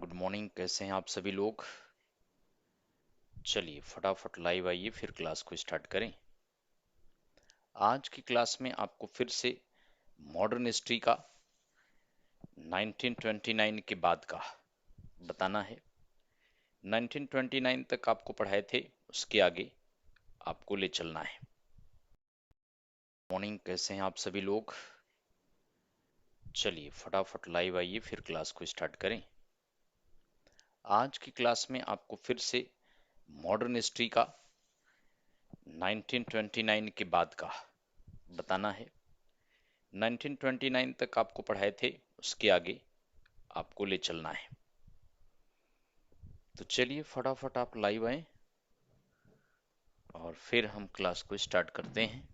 Good morning. कैसे हैं आप सभी लोग? चलिए फटाफट लाइव आइए, फिर क्लास को स्टार्ट करें। आज की क्लास में आपको फिर से मॉडर्न हिस्ट्री का 1929 के बाद का बताना है। 1929 तक आपको पढ़ाए थे, उसके आगे आपको ले चलना है। मॉर्निंग, कैसे हैं आप सभी लोग? चलिए फटाफट लाइव आइए, फिर क्लास को स्टार्ट करें। आज की क्लास में आपको फिर से मॉडर्न हिस्ट्री का 1929 के बाद का बताना है। 1929 तक आपको पढ़ाए थे, उसके आगे आपको ले चलना है। तो चलिए फटाफट आप लाइव आए और फिर हम क्लास को स्टार्ट करते हैं।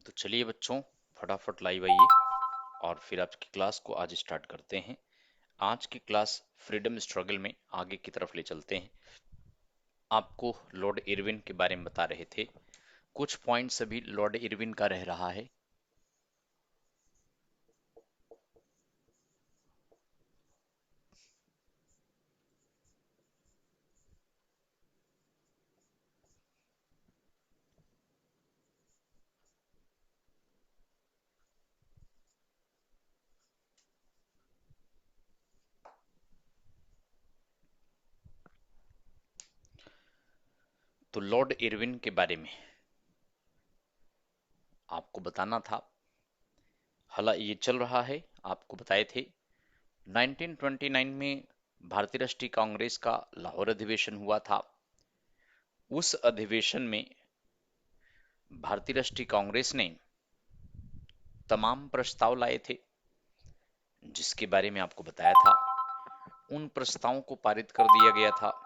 तो चलिए बच्चों, फटाफट लाइव आइए और फिर आपकी क्लास को आज स्टार्ट करते हैं। आज की क्लास फ्रीडम स्ट्रगल में आगे की तरफ ले चलते हैं। आपको लॉर्ड इरविन के बारे में बता रहे थे। कुछ पॉइंट्स अभी लॉर्ड इरविन का रह रहा है। तो लॉर्ड इरविन के बारे में आपको बताना था। हालांकि ये चल रहा है, आपको बताए थे 1929 में भारतीय राष्ट्रीय कांग्रेस का लाहौर अधिवेशन हुआ था। उस अधिवेशन में भारतीय राष्ट्रीय कांग्रेस ने तमाम प्रस्ताव लाए थे, जिसके बारे में आपको बताया था। उन प्रस्तावों को पारित कर दिया गया था।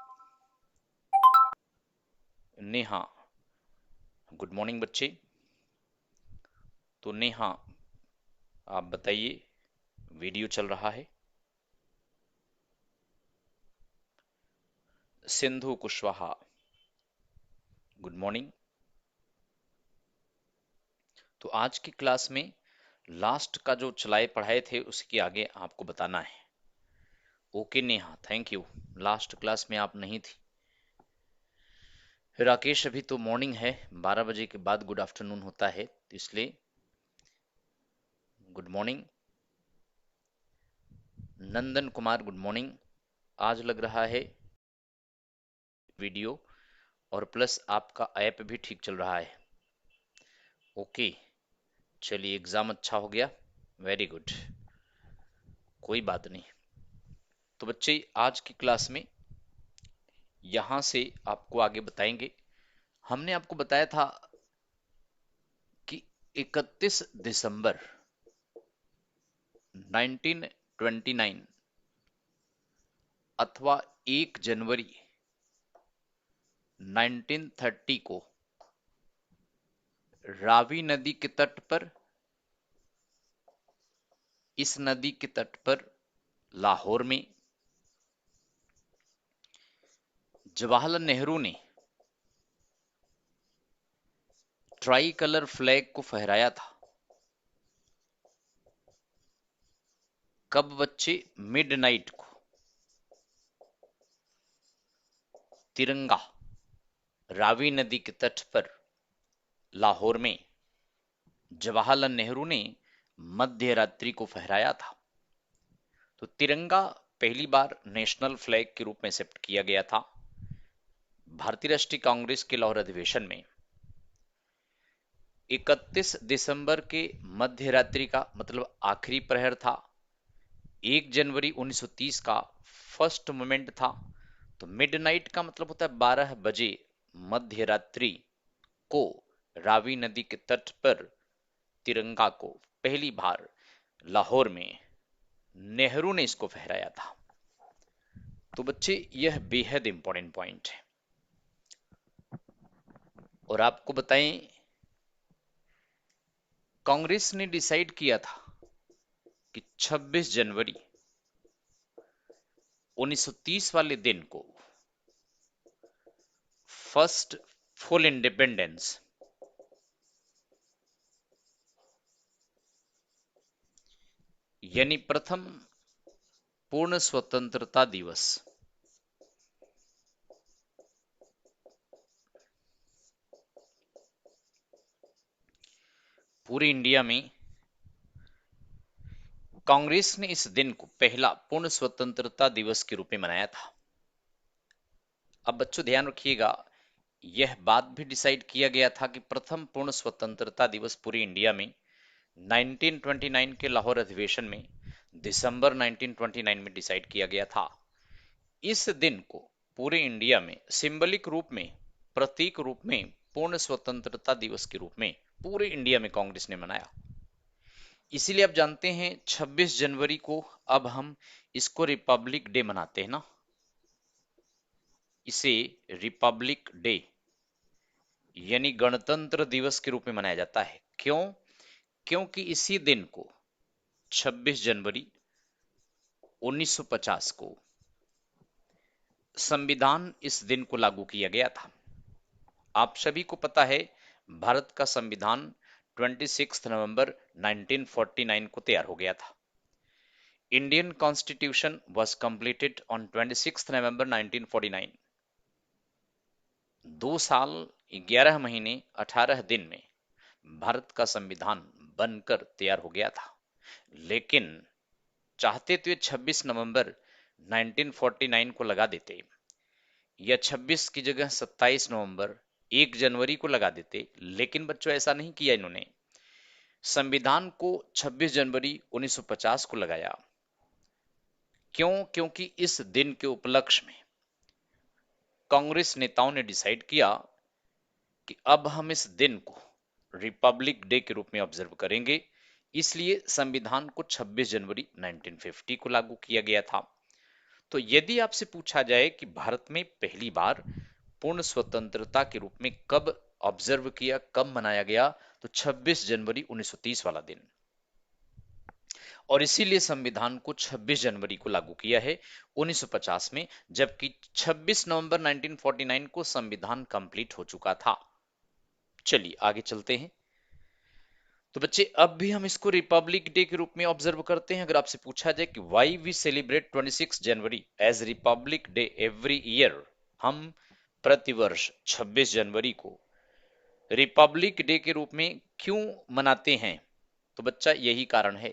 नेहा, गुड मॉर्निंग बच्चे। तो नेहा, आप बताइए, वीडियो चल रहा है। Sindhu Kushwaha, good morning. तो आज की क्लास में लास्ट का जो चलाए पढ़ाए थे उसके आगे आपको बताना है। Okay Neha, thank you. Last class में आप नहीं थी। राकेश, अभी तो मॉर्निंग है, 12 बजे के बाद गुड आफ्टरनून होता है, तो इसलिए गुड मॉर्निंग। नंदन कुमार, गुड मॉर्निंग। आज लग रहा है वीडियो और प्लस आपका ऐप भी ठीक चल रहा है। ओके, चलिए, एग्जाम अच्छा हो गया, वेरी गुड, कोई बात नहीं। तो बच्चे, आज की क्लास में यहां से आपको आगे बताएंगे। हमने आपको बताया था कि 31 दिसंबर 1929 अथवा 1 जनवरी 1930 को रावी नदी के तट पर, इस नदी के तट पर लाहौर में जवाहरलाल नेहरू ने ट्राई कलर फ्लैग को फहराया था। कब बच्चे? मिडनाइट को तिरंगा रावी नदी के तट पर लाहौर में जवाहरलाल नेहरू ने मध्य रात्रि को फहराया था। तो तिरंगा पहली बार नेशनल फ्लैग के रूप में एक्सेप्ट किया गया था भारतीय राष्ट्रीय कांग्रेस के लाहौर अधिवेशन में। 31 दिसंबर के मध्य रात्रि का मतलब आखिरी प्रहर था। 1 जनवरी 1930 का फर्स्ट मोमेंट था। तो मिडनाइट का मतलब होता है 12 बजे मध्य रात्रि को रावी नदी के तट पर तिरंगा को पहली बार लाहौर में नेहरू ने इसको फहराया था। तो बच्चे, यह बेहद इंपॉर्टेंट पॉइंट है। और आपको बताएं, कांग्रेस ने डिसाइड किया था कि 26 जनवरी 1930 वाले दिन को फर्स्ट फुल इंडिपेंडेंस यानी प्रथम पूर्ण स्वतंत्रता दिवस पूरे इंडिया में कांग्रेस ने इस दिन को पहला पूर्ण स्वतंत्रता दिवस के रूप में मनाया था। अब बच्चों ध्यान रखिएगा, यह बात भी डिसाइड किया गया था कि प्रथम पूर्ण स्वतंत्रता दिवस पूरे इंडिया में 1929 के लाहौर अधिवेशन में दिसंबर 1929 में डिसाइड किया गया था। इस दिन को पूरे इंडिया में सिंबलिक रूप में, प्रतीक रूप में पूर्ण स्वतंत्रता दिवस के रूप में पूरे इंडिया में कांग्रेस ने मनाया। इसीलिए आप जानते हैं 26 जनवरी को अब हम इसको रिपब्लिक डे मनाते हैं ना, इसे रिपब्लिक डे यानी गणतंत्र दिवस के रूप में मनाया जाता है। क्यों? क्योंकि इसी दिन को 26 जनवरी 1950 को संविधान इस दिन को लागू किया गया था। आप सभी को पता है, भारत का संविधान 26 नवंबर 1949 को तैयार हो गया था। Indian constitution was completed on 26 नवंबर 1949। 2 साल 11 महीने 18 दिन में भारत का संविधान बनकर तैयार हो गया था। लेकिन चाहते तो ये 26 नवंबर 1949 को लगा देते, या 26 की जगह 27 नवंबर 1 जनवरी को लगा देते, लेकिन बच्चों ऐसा नहीं किया इन्होंने। संविधान को 26 जनवरी 1950 को लगाया। क्यों? क्योंकि इस दिन के उपलक्ष्य में कांग्रेस नेताओं ने डिसाइड किया कि अब हम इस दिन को रिपब्लिक डे के रूप में ऑब्जर्व करेंगे। इसलिए संविधान को 26 जनवरी 1950 को लागू किया गया था। तो यदि आपसे पूछा जाए कि भारत में पहली बार पूर्ण स्वतंत्रता के रूप में कब ऑब्जर्व किया, कब मनाया गया, तो 26 जनवरी 1930 वाला दिन। और इसीलिए संविधान को 26 जनवरी को लागू किया है 1950 में, जबकि 26 नवंबर 1949 को संविधान कंप्लीट हो चुका था। चलिए आगे चलते हैं। तो बच्चे अब भी हम इसको रिपब्लिक डे के रूप में ऑब्जर्व करते हैं। अगर आपसे पूछा जाए कि why we celebrate 26 January as Republic Day every year, हम प्रतिवर्ष 26 जनवरी को रिपब्लिक डे के रूप में क्यों मनाते हैं, तो बच्चा यही कारण है,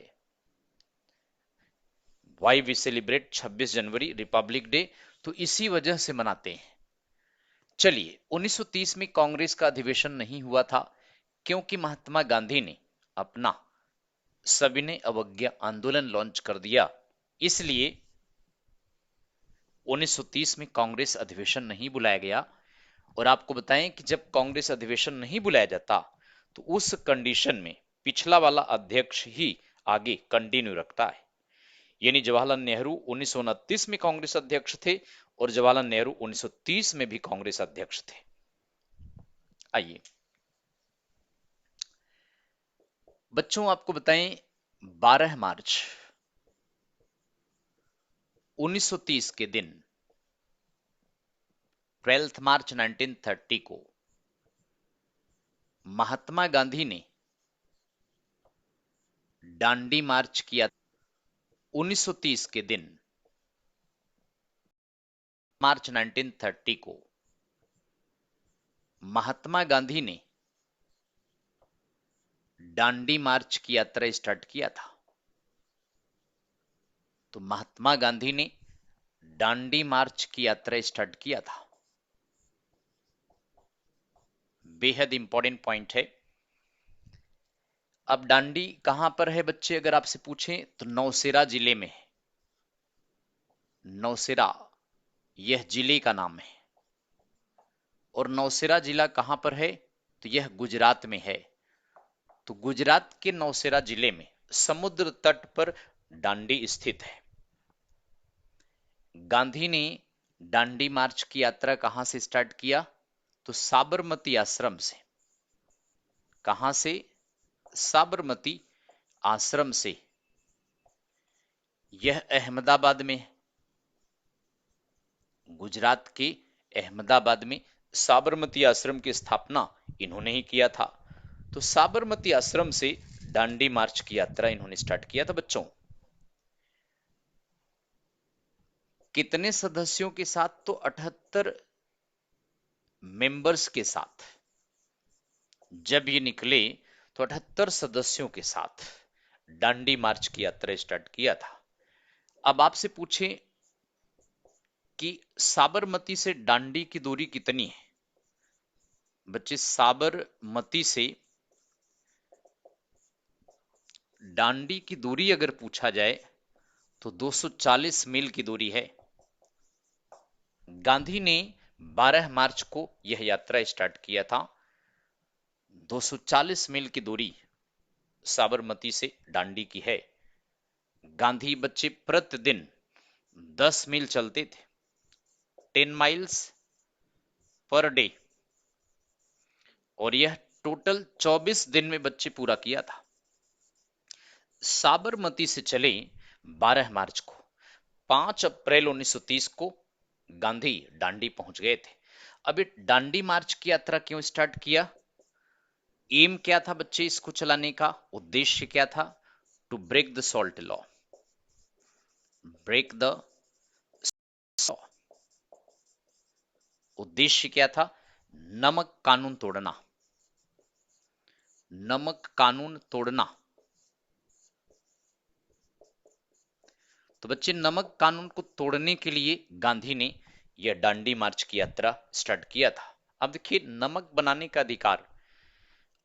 why we celebrate 26 January Republic Day, तो इसी वजह से मनाते हैं। चलिए, 1930 में कांग्रेस का अधिवेशन नहीं हुआ था क्योंकि महात्मा गांधी ने अपना सविनय अवज्ञा आंदोलन लॉन्च कर दिया, इसलिए 1930 में कांग्रेस अधिवेशन नहीं बुलाया गया। और आपको बताएं कि जब कांग्रेस अधिवेशन नहीं बुलाया जाता तो उस कंडीशन में पिछला वाला अध्यक्ष ही आगे कंटिन्यू रखता है। यानी जवाहरलाल नेहरू 1929 में कांग्रेस अध्यक्ष थे और जवाहरलाल नेहरू 1930 में भी कांग्रेस अध्यक्ष थे। आइए बच्चों, आपको बताएं 12 मार्च 1930 के दिन, 12 मार्च 1930 को महात्मा गांधी ने दांडी मार्च किया। 1930 के दिन, मार्च 1930 को महात्मा गांधी ने दांडी मार्च की यात्रा स्टार्ट किया था। तो महात्मा गांधी ने दांडी मार्च की यात्रा स्टार्ट किया था। बेहद इंपॉर्टेंट पॉइंट है। अब दांडी कहां पर है बच्चे, अगर आपसे पूछें तो नौशेरा जिले में है। नौशेरा यह जिले का नाम है। और नौशेरा जिला कहां पर है, तो यह गुजरात में है। तो गुजरात के नौशेरा जिले में समुद्र तट पर दांडी स्थित है। गांधी ने दांडी मार्च की यात्रा कहां से स्टार्ट किया, तो साबरमती आश्रम से। कहां से, साबरमती आश्रम से। यह अहमदाबाद में है। गुजरात के अहमदाबाद में साबरमती आश्रम की स्थापना इन्होंने ही किया था। तो साबरमती आश्रम से दांडी मार्च की यात्रा इन्होंने स्टार्ट किया था। बच्चों, कितने सदस्यों के साथ, तो 78 मेंबर्स के साथ जब ये निकले तो 78 सदस्यों के साथ दांडी मार्च की यात्रा स्टार्ट किया था। अब आपसे पूछें कि साबरमती से दांडी की दूरी कितनी है। बच्चे, साबरमती से दांडी की दूरी अगर पूछा जाए तो 240 मील की दूरी है। गांधी ने 12 मार्च को यह यात्रा स्टार्ट किया था। 240 मील की दूरी साबरमती से दांडी की है। गांधी बच्चे प्रतिदिन 10 मील चलते थे, 10 माइल्स पर डे, और यह टोटल 24 दिन में बच्चे पूरा किया था। साबरमती से चले 12 मार्च को, 5 अप्रैल 1930 को गांधी दांडी पहुंच गए थे। अब ये दांडी मार्च की यात्रा क्यों स्टार्ट किया, एम क्या था बच्चे इसको चलाने का, उद्देश्य क्या था, to break the salt law. Break the law, उद्देश्य क्या था, नमक कानून तोड़ना। नमक कानून तोड़ना। तो बच्चे, नमक कानून को तोड़ने के लिए गांधी ने यह दांडी मार्च की यात्रा स्टार्ट किया था। अब देखिए, नमक बनाने का अधिकार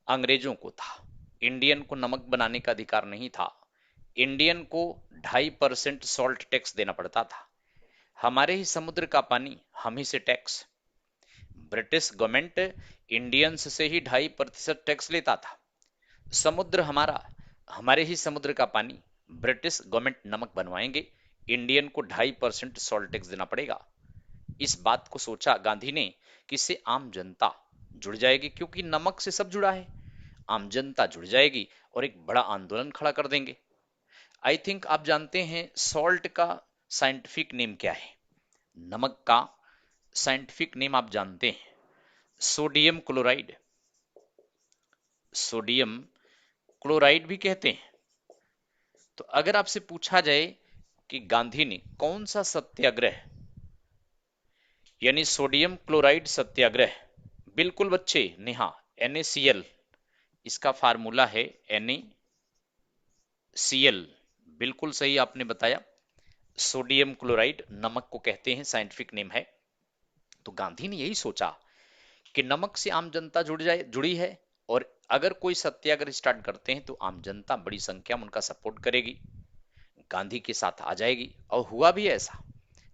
अंग्रेजों को था, इंडियन को नमक बनाने का अधिकार नहीं था। इंडियन को 2.5% सॉल्ट टैक्स देना पड़ता था। हमारे ही समुद्र का पानी, हम ही से टैक्स। ब्रिटिश गवर्नमेंट इंडियंस से ही 2.5% टैक्स लेता था। समुद्र हमारा, हमारे ही समुद्र का पानी ब्रिटिश गवर्नमेंट नमक बनवाएंगे, इंडियन को 2.5% सॉल्ट टैक्स देना पड़ेगा। इस बात को सोचा गांधी ने कि इससे आम जनता जुड़ जाएगी, क्योंकि नमक से सब जुड़ा है। आम जनता जुड़ जाएगी और एक बड़ा आंदोलन खड़ा कर देंगे। आई थिंक आप जानते हैं सॉल्ट का साइंटिफिक नेम क्या है। नमक का साइंटिफिक नेम आप जानते हैं, सोडियम क्लोराइड। सोडियम क्लोराइड भी कहते हैं। तो अगर आपसे पूछा जाए कि गांधी ने कौन सा सत्याग्रह, यानी सोडियम क्लोराइड सत्याग्रह, बिल्कुल बच्चे, नेहा, NaCl, इसका फार्मूला है NaCl, बिल्कुल सही आपने बताया। सोडियम क्लोराइड नमक को कहते हैं, साइंटिफिक नेम है। तो गांधी ने यही सोचा कि नमक से आम जनता जुड़ी है, और अगर कोई सत्याग्रह स्टार्ट करते हैं तो आम जनता बड़ी संख्या में उनका सपोर्ट करेगी, गांधी के साथ आ जाएगी। और हुआ भी ऐसा।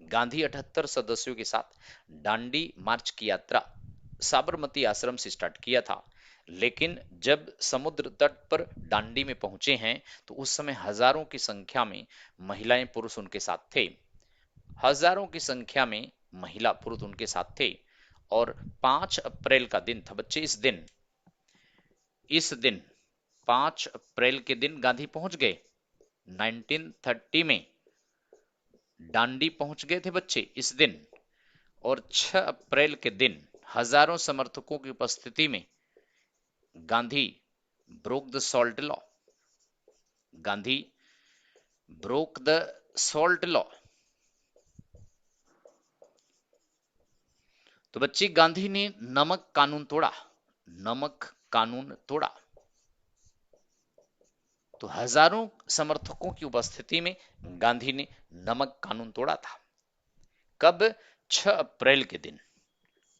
गांधी 78 सदस्यों के साथ दांडी मार्च की यात्रा साबरमती आश्रम से स्टार्ट किया था, लेकिन जब समुद्र तट पर दांडी में पहुंचे हैं तो उस समय हजारों की संख्या में महिलाएं पुरुष उनके साथ थे। हजारों की संख्या में महिला पुरुष उनके साथ थे। और 5 अप्रैल का दिन था बच्चे। इस दिन 5 अप्रैल के दिन गांधी पहुंच गए। 1930 में दांडी पहुंच गए थे बच्चे इस दिन। और 6 अप्रैल के दिन हजारों समर्थकों की उपस्थिति में Gandhi broke the salt law. Gandhi broke the salt law. तो बच्चे गांधी ने नमक कानून तोड़ा। नमक कानून तोड़ा। तो हजारों समर्थकों की उपस्थिति में गांधी ने नमक कानून तोड़ा था। कब? 6 अप्रैल के दिन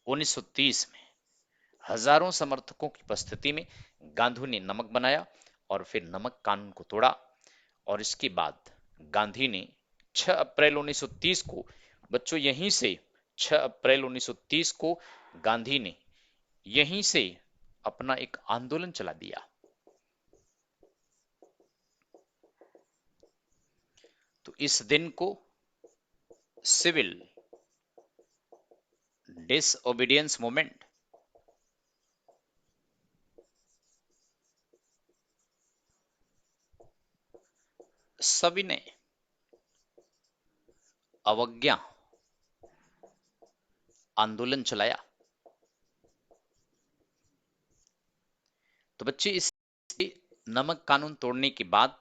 1930 में हजारों समर्थकों की उपस्थिति में गांधी ने नमक बनाया और फिर नमक कानून को तोड़ा। और इसके बाद गांधी ने 6 अप्रैल 1930 को, बच्चों यहीं से 6 अप्रैल 1930 को गांधी ने यहीं से अपना एक आंदोलन चला दिया। तो इस दिन को सिविल डिसओबीडियंस मूवमेंट, सविनय अवज्ञा आंदोलन चलाया। तो बच्चे इस नमक कानून तोड़ने के बाद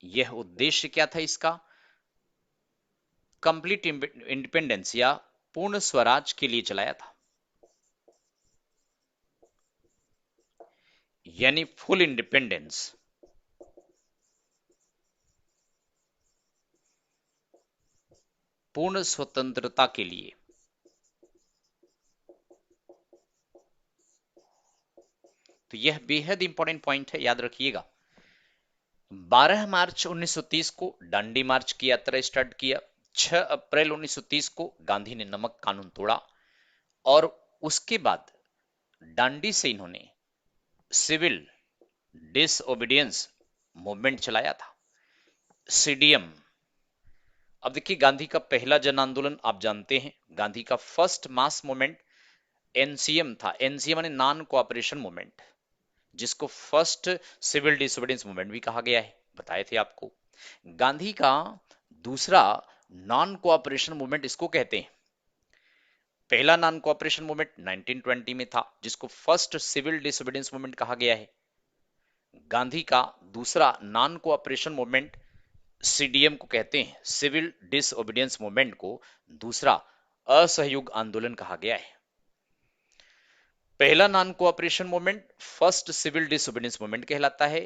यह उद्देश्य क्या था इसका? कंप्लीट इंडिपेंडेंस या पूर्ण स्वराज के लिए चलाया था, यानी फुल इंडिपेंडेंस। पूर्ण स्वतंत्रता के लिए। तो यह बेहद इंपॉर्टेंट पॉइंट है, याद रखिएगा। 12 मार्च 1930 को दांडी मार्च की यात्रा स्टार्ट किया। 6 अप्रैल 1930 को गांधी ने नमक कानून तोड़ा। और उसके बाद दांडी से इन्होंने सिविल डिसओबीडियंस मूवमेंट चलाया था, CDM। अब देखिए, गांधी का पहला जन आंदोलन आप जानते हैं, गांधी का फर्स्ट मास मूवमेंट NCM था। NCM यानी नॉन कोऑपरेशन मूवमेंट, जिसको फर्स्ट सिविल डिसोबीडियंस मूवमेंट भी कहा गया है, बताए थे आपको। गांधी का दूसरा नॉन कोऑपरेशन मूवमेंट इसको कहते हैं। पहला नॉन कोऑपरेशन मूवमेंट 1920 में था, जिसको फर्स्ट सिविल डिसोबीडियंस मूवमेंट कहा गया है। गांधी का दूसरा नॉन कोऑपरेशन मूवमेंट CDM को कहते हैं, सिविल डिसओबीडियंस मूवमेंट को दूसरा असहयोग आंदोलन कहा गया है। पहला non cooperation movement first civil disobedience movement कहलाता है।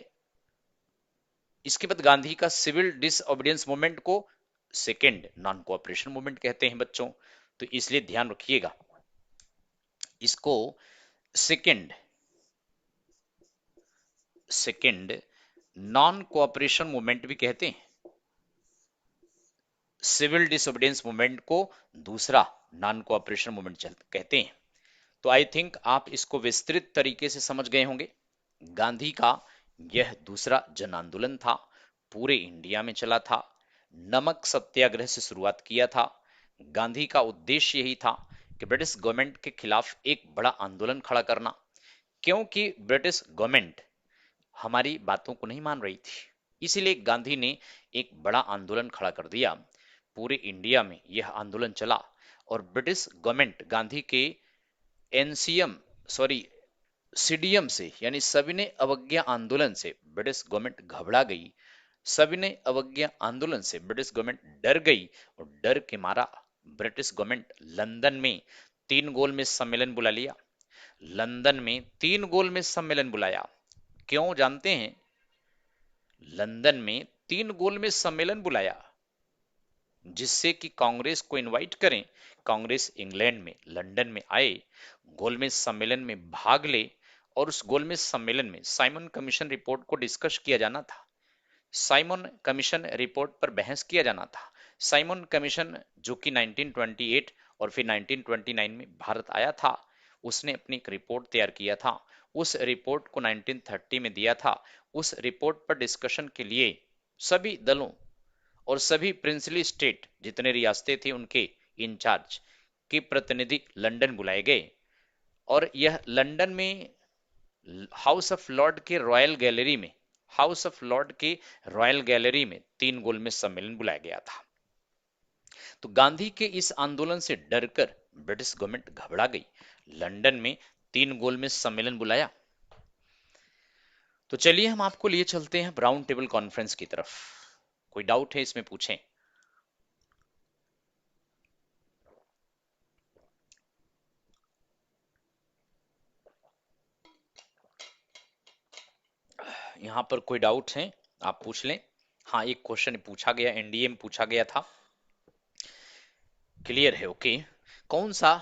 इसके बाद गांधी का सिविल डिसओबीडियंस मूवमेंट को सेकेंड नॉन कोऑपरेशन मूवमेंट कहते हैं बच्चों। तो इसलिए ध्यान रखिएगा, इसको सेकेंड नॉन कोऑपरेशन मूवमेंट भी कहते हैं। सिविल डिसोबीडियंस मूवमेंट को दूसरा नॉन कोऑपरेशन मूवमेंट कहते हैं। तो आई थिंक आप इसको विस्तृत तरीके से समझ गए होंगे। गांधी का यह दूसरा जन आंदोलन था, पूरे इंडिया में चला था। नमक सत्याग्रह से शुरुआत किया था। गांधी का उद्देश्य यही था कि ब्रिटिश गवर्नमेंट के खिलाफ एक बड़ा आंदोलन खड़ा करना, क्योंकि ब्रिटिश गवर्नमेंट हमारी बातों को नहीं मान रही थी। इसीलिए गांधी ने एक बड़ा आंदोलन खड़ा कर दिया। पूरे इंडिया में यह आंदोलन चला और ब्रिटिश गवर्नमेंट गांधी के NCM सीडीएम से यानी सविनय अवज्ञा आंदोलन से ब्रिटिश गवर्नमेंट घबरा गई। सविनय अवज्ञा आंदोलन से ब्रिटिश गवर्नमेंट डर गई और डर के मारा ब्रिटिश गवर्नमेंट लंदन में तीन गोलमेज सम्मेलन बुला लिया। लंदन में तीन गोलमेज सम्मेलन बुलाया। क्यों जानते हैं? लंदन में तीन गोलमेज सम्मेलन बुलाया जिससे कि कांग्रेस को इनवाइट करें, कांग्रेस इंग्लैंड में लंदन में आए, गोलमेज सम्मेलन में भाग ले और उस गोलमेज सम्मेलन में साइमन कमीशन रिपोर्ट को डिस्कस किया जाना था। साइमन कमीशन रिपोर्ट पर बहस किया जाना था। साइमन कमीशन जो कि 1928 और फिर 1929 में भारत आया था, उसने अपनी एक रिपोर्ट तैयार किया था। उस रिपोर्ट को 1930 में दिया था। उस रिपोर्ट पर डिस्कशन के लिए सभी दलों और सभी प्रिंसली स्टेट जितने रियासतें थी उनके इंचार्ज के प्रतिनिधि लंदन बुलाए गए और यह लंदन में हाउस ऑफ लॉर्ड के रॉयल गैलरी में हाउस ऑफ लॉर्ड के रॉयल गैलरी में तीन गोलमेज सम्मेलन बुलाया गया था। तो गांधी के इस आंदोलन से डरकर ब्रिटिश गवर्नमेंट घबरा गई, लंदन में तीन गोलमेज सम्मेलन बुलाया। तो चलिए हम आपको लिए चलते हैं राउंड टेबल कॉन्फ्रेंस की तरफ। कोई डाउट है इसमें पूछें। यहां पर कोई डाउट है आप पूछ लें। हाँ, एक क्वेश्चन पूछा गया, एनडीए में पूछा गया था, क्लियर है? ओके। कौन सा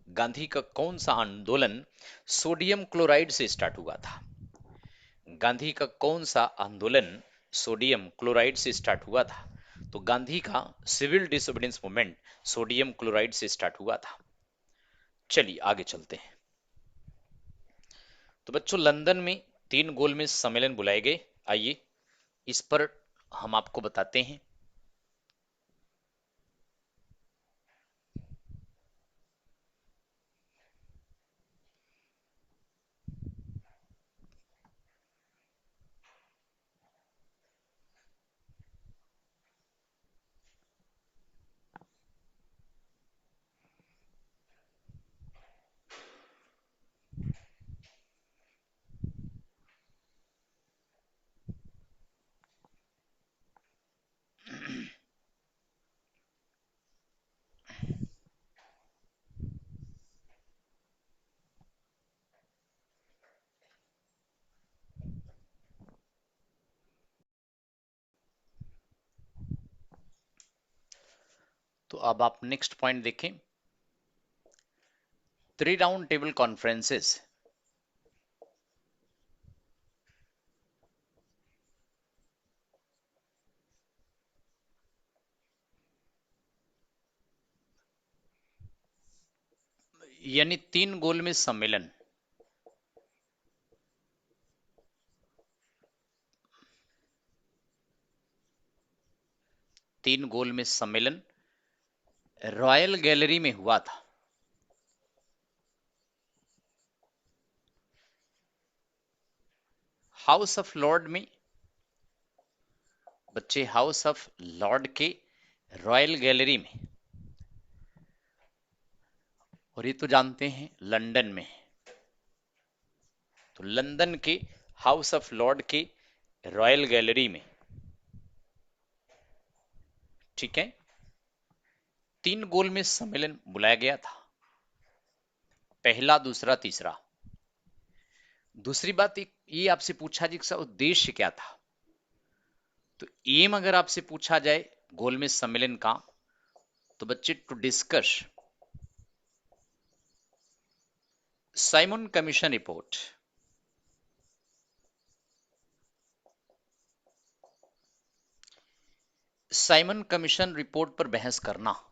गांधी का कौन सा आंदोलन सोडियम क्लोराइड से स्टार्ट हुआ था? गांधी का कौन सा आंदोलन सोडियम क्लोराइड से स्टार्ट हुआ था? तो गांधी का civil disobedience movement sodium chloride से स्टार्ट हुआ था। चलिए आगे चलते हैं। तो बच्चों, लंदन में तीन गोलमेज सम्मेलन बुलाए गए। आइए इस पर हम आपको बताते हैं। तो अब आप नेक्स्ट पॉइंट देखें, थ्री राउंड टेबल कॉन्फ्रेंसेस। यानी तीन गोलमेज सम्मेलन। तीन गोलमेज सम्मेलन रॉयल गैलरी में हुआ था। हाउस ऑफ लॉर्ड में, बच्चे, हाउस ऑफ लॉर्ड के रॉयल गैलरी में, और ये तो जानते हैं लंदन में। तो लंदन के हाउस ऑफ लॉर्ड के रॉयल गैलरी में, ठीक है। तीन गोलमेज सम्मेलन बुलाया गया था, पहला, दूसरा, तीसरा। दूसरी बात ये आपसे पूछा जी इसका उद्देश्य क्या था? तो एम अगर आपसे पूछा जाए गोलमेज सम्मेलन का, तो बच्चे, to discuss Simon commission report. Simon commission report पर बहस करना,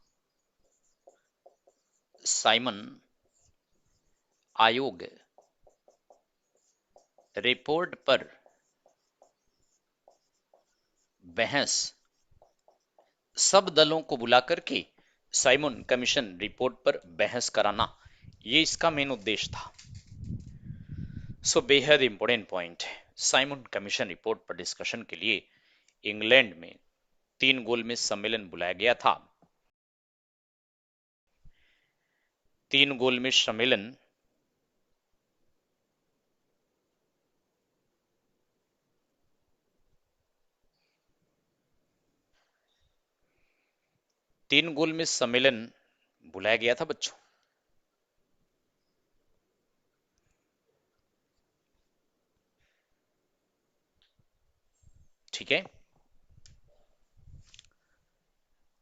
साइमन आयोग रिपोर्ट पर बहस, सब दलों को बुला करके साइमन कमीशन रिपोर्ट पर बहस कराना, ये इसका मेन उद्देश्य था। सो बेहद इंपॉर्टेंट पॉइंट है। साइमन कमीशन रिपोर्ट पर डिस्कशन के लिए इंग्लैंड में तीन गोलमेज सम्मेलन बुलाया गया था। तीन गोलमेज सम्मेलन तीन गोलमेज सम्मेलन बुलाया गया था बच्चों। ठीक है,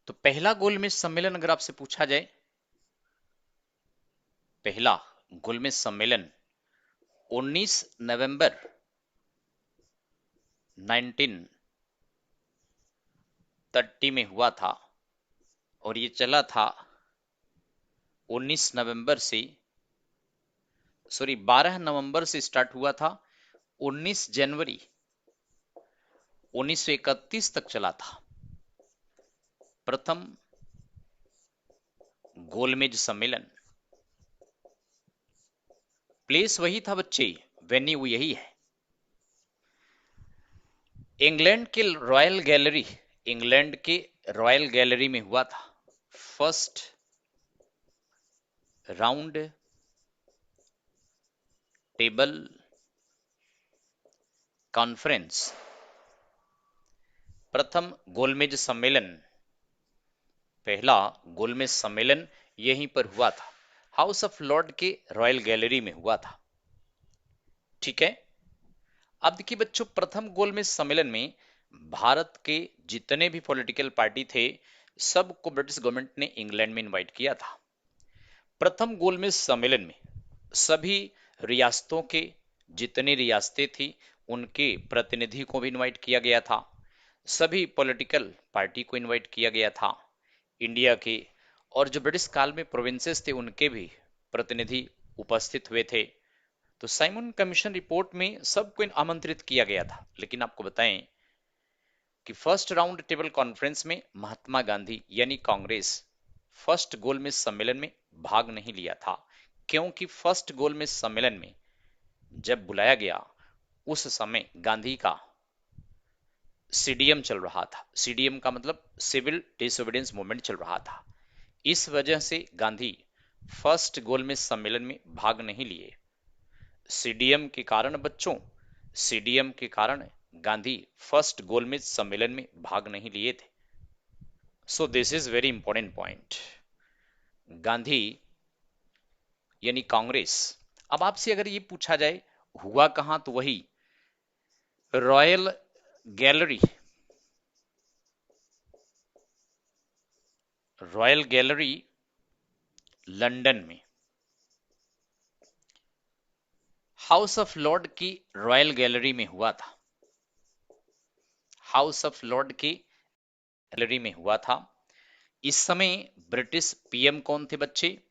तो पहला गोलमेज सम्मेलन अगर आपसे पूछा जाए, पहला गोलमेज सम्मेलन 19 नवंबर 1930 में हुआ था और ये चला था 19 नवंबर से, सॉरी 12 नवंबर से स्टार्ट हुआ था, 19 जनवरी 1931 तक चला था। प्रथम गोलमेज सम्मेलन, प्लेस वही था बच्चे, वेन्यू यही है, इंग्लैंड के रॉयल गैलरी, इंग्लैंड के रॉयल गैलरी में हुआ था। फर्स्ट राउंड टेबल कॉन्फ्रेंस, प्रथम गोलमेज सम्मेलन, पहला गोलमेज सम्मेलन यहीं पर हुआ था, हाउस ऑफ लॉर्ड के रॉयल गैलरी में हुआ था। ठीक है, अब देखिए बच्चों, प्रथम गोलमेज सम्मेलन में भारत के जितने भी पॉलिटिकल पार्टी थे सबको ब्रिटिश गवर्नमेंट ने इंग्लैंड में इनवाइट किया था। प्रथम गोलमेज सम्मेलन में सभी रियासतों के जितनी रियासतें थी उनके प्रतिनिधि को भी इनवाइट किया गया था, सभी पॉलिटिकल पार्टी को इनवाइट किया गया था इंडिया के, और जो ब्रिटिश काल में प्रोविंसेस थे उनके भी प्रतिनिधि उपस्थित हुए थे। तो साइमन कमीशन रिपोर्ट में सबको आमंत्रित किया गया था, लेकिन आपको बताएं कि फर्स्ट राउंड टेबल कॉन्फ्रेंस में महात्मा गांधी यानी कांग्रेस फर्स्ट गोलमेज सम्मेलन में भाग नहीं लिया था, क्योंकि फर्स्ट गोलमेज सम्मेलन में जब बुलाया गया उस समय गांधी का सीडीएम चल रहा था, सीडीएम का मतलब सिविल डिसोबीडियंस मूवमेंट चल रहा था, इस वजह से गांधी फर्स्ट गोलमेज सम्मेलन में भाग नहीं लिए। सीडीएम के कारण बच्चों, सीडीएम के कारण गांधी फर्स्ट गोलमेज सम्मेलन में भाग नहीं लिए थे। So this is very important point, Gandhi यानी कांग्रेस। अब आपसे अगर ये पूछा जाए हुआ कहां, तो वही royal gallery, royal gallery London में, हाउस ऑफ लॉर्ड की रॉयल गैलरी में हुआ था, हाउस ऑफ लॉर्ड की गैलरी में हुआ था। इस समय ब्रिटिश पीएम कौन थे बच्चे,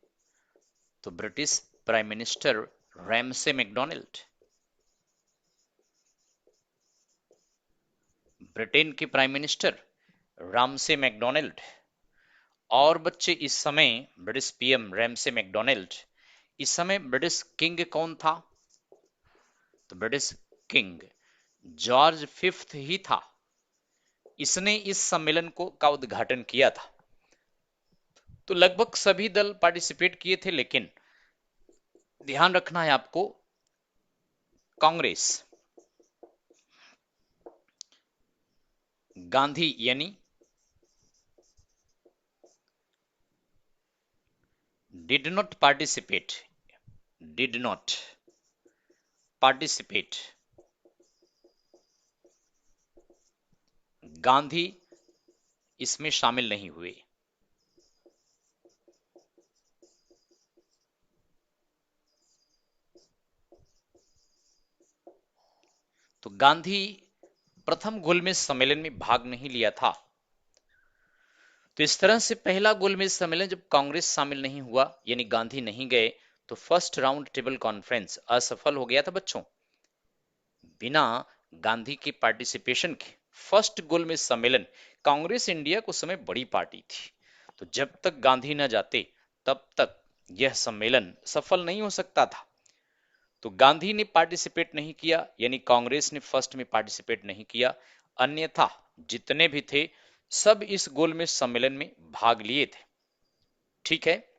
तो British prime minister Ramsay MacDonald, Britain के प्राइम मिनिस्टर रामसे मैकडोनाल्ड। और बच्चे इस समय ब्रिटिश पीएम रैमसे मैकडोनाल्ड, इस समय ब्रिटिश किंग कौन था, तो ब्रिटिश किंग जॉर्ज फिफ्थ ही था, इसने इस सम्मेलन को का उद्घाटन किया था। तो लगभग सभी दल पार्टिसिपेट किए थे, लेकिन ध्यान रखना है आपको, कांग्रेस, गांधी यानी did not participate, did not participate, Gandhi इसमें शामिल नहीं हुए। तो गांधी प्रथम गोलमेज सम्मेलन में भाग नहीं लिया था। तो इस तरह से पहला गोलमेज सम्मेलन जब कांग्रेस शामिल नहीं हुआ यानी गांधी नहीं गए, तो फर्स्ट राउंड टेबल कॉन्फ्रेंस असफल हो गया था बच्चों। बिना गांधी के पार्टिसिपेशन के फर्स्ट गोलमेज सम्मेलन, कांग्रेस इंडिया को समय बड़ी पार्टी थी, तो जब तक गांधी न जाते तब तक यह सम्मेलन सफल नहीं हो सकता था। तो गांधी ने पार्टिसिपेट नहीं किया यानी कांग्रेस ने फर्स्ट में पार्टिसिपेट नहीं किया, अन्यथा जितने भी थे सब इस गोलमेज सम्मेलन में भाग लिए थे। ठीक है,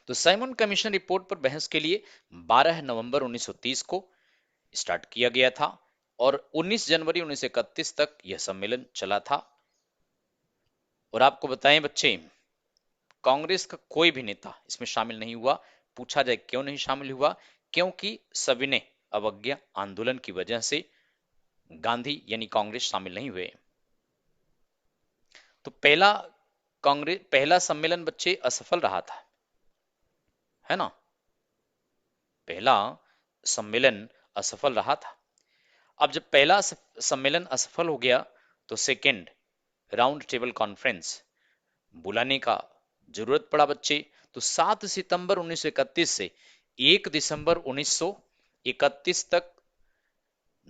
तो साइमन कमीशन रिपोर्ट पर बहस के लिए 12 नवंबर 1930 को स्टार्ट किया गया था और 19 जनवरी 1931 तक यह सम्मेलन चला था। और आपको बताएं बच्चे, कांग्रेस का कोई भी नेता इसमें शामिल नहीं हुआ। पूछा जाए क्यों नहीं शामिल हुआ, क्योंकि सविनय अवज्ञा आंदोलन की वजह से गांधी यानी कांग्रेस शामिल नहीं हुए। तो पहला सम्मेलन बच्चे असफल रहा था, है ना। पहला सम्मेलन असफल रहा था। अब जब पहला सम्मेलन असफल हो गया तो सेकेंड राउंड टेबल कॉन्फ्रेंस बुलाने का जरूरत पड़ा बच्चे। तो 7 सितंबर 1931 से 1 दिसंबर 1931 तक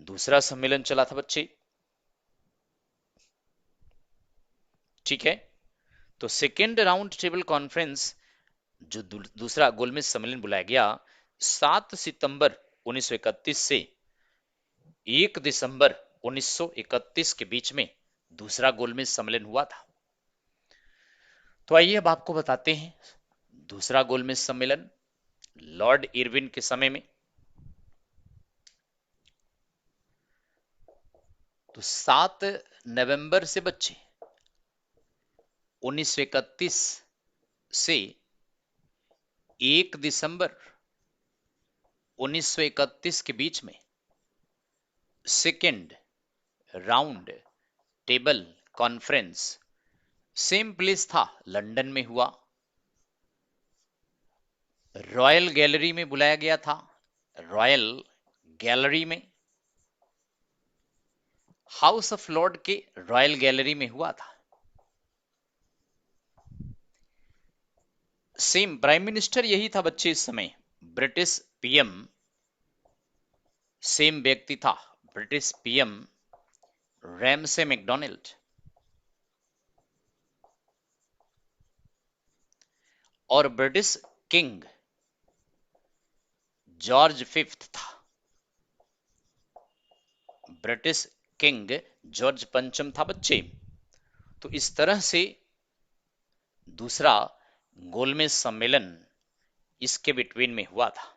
दूसरा सम्मेलन चला था बच्चे। ठीक है, तो सेकेंड राउंड टेबल कॉन्फ्रेंस जो दूसरा गोलमेज सम्मेलन बुलाया गया 7 सितंबर 1931 से 1 दिसंबर 1931 के बीच में दूसरा गोलमेज सम्मेलन हुआ था। तो आइए अब आपको बताते हैं दूसरा गोलमेज सम्मेलन लॉर्ड इरविन के समय में। तो 7 नवंबर से बच्चे 1931 से 1 दिसंबर 1931 के बीच में second round table conference same place था, लंदन में हुआ। रॉयल गैलरी में बुलाया गया था, रॉयल गैलरी में, हाउस ऑफ लॉर्ड के रॉयल गैलरी में हुआ था। सेम प्राइम मिनिस्टर यही था बच्चे इस समय, ब्रिटिश पीएम सेम व्यक्ति था, ब्रिटिश पीएम रैमसे मैकडोनाल्ड। और ब्रिटिश किंग जॉर्ज फिफ्थ था, ब्रिटिश किंग जॉर्ज पंचम था बच्चे। तो इस तरह से दूसरा गोलमेज सम्मेलन इसके बिटवीन में हुआ था।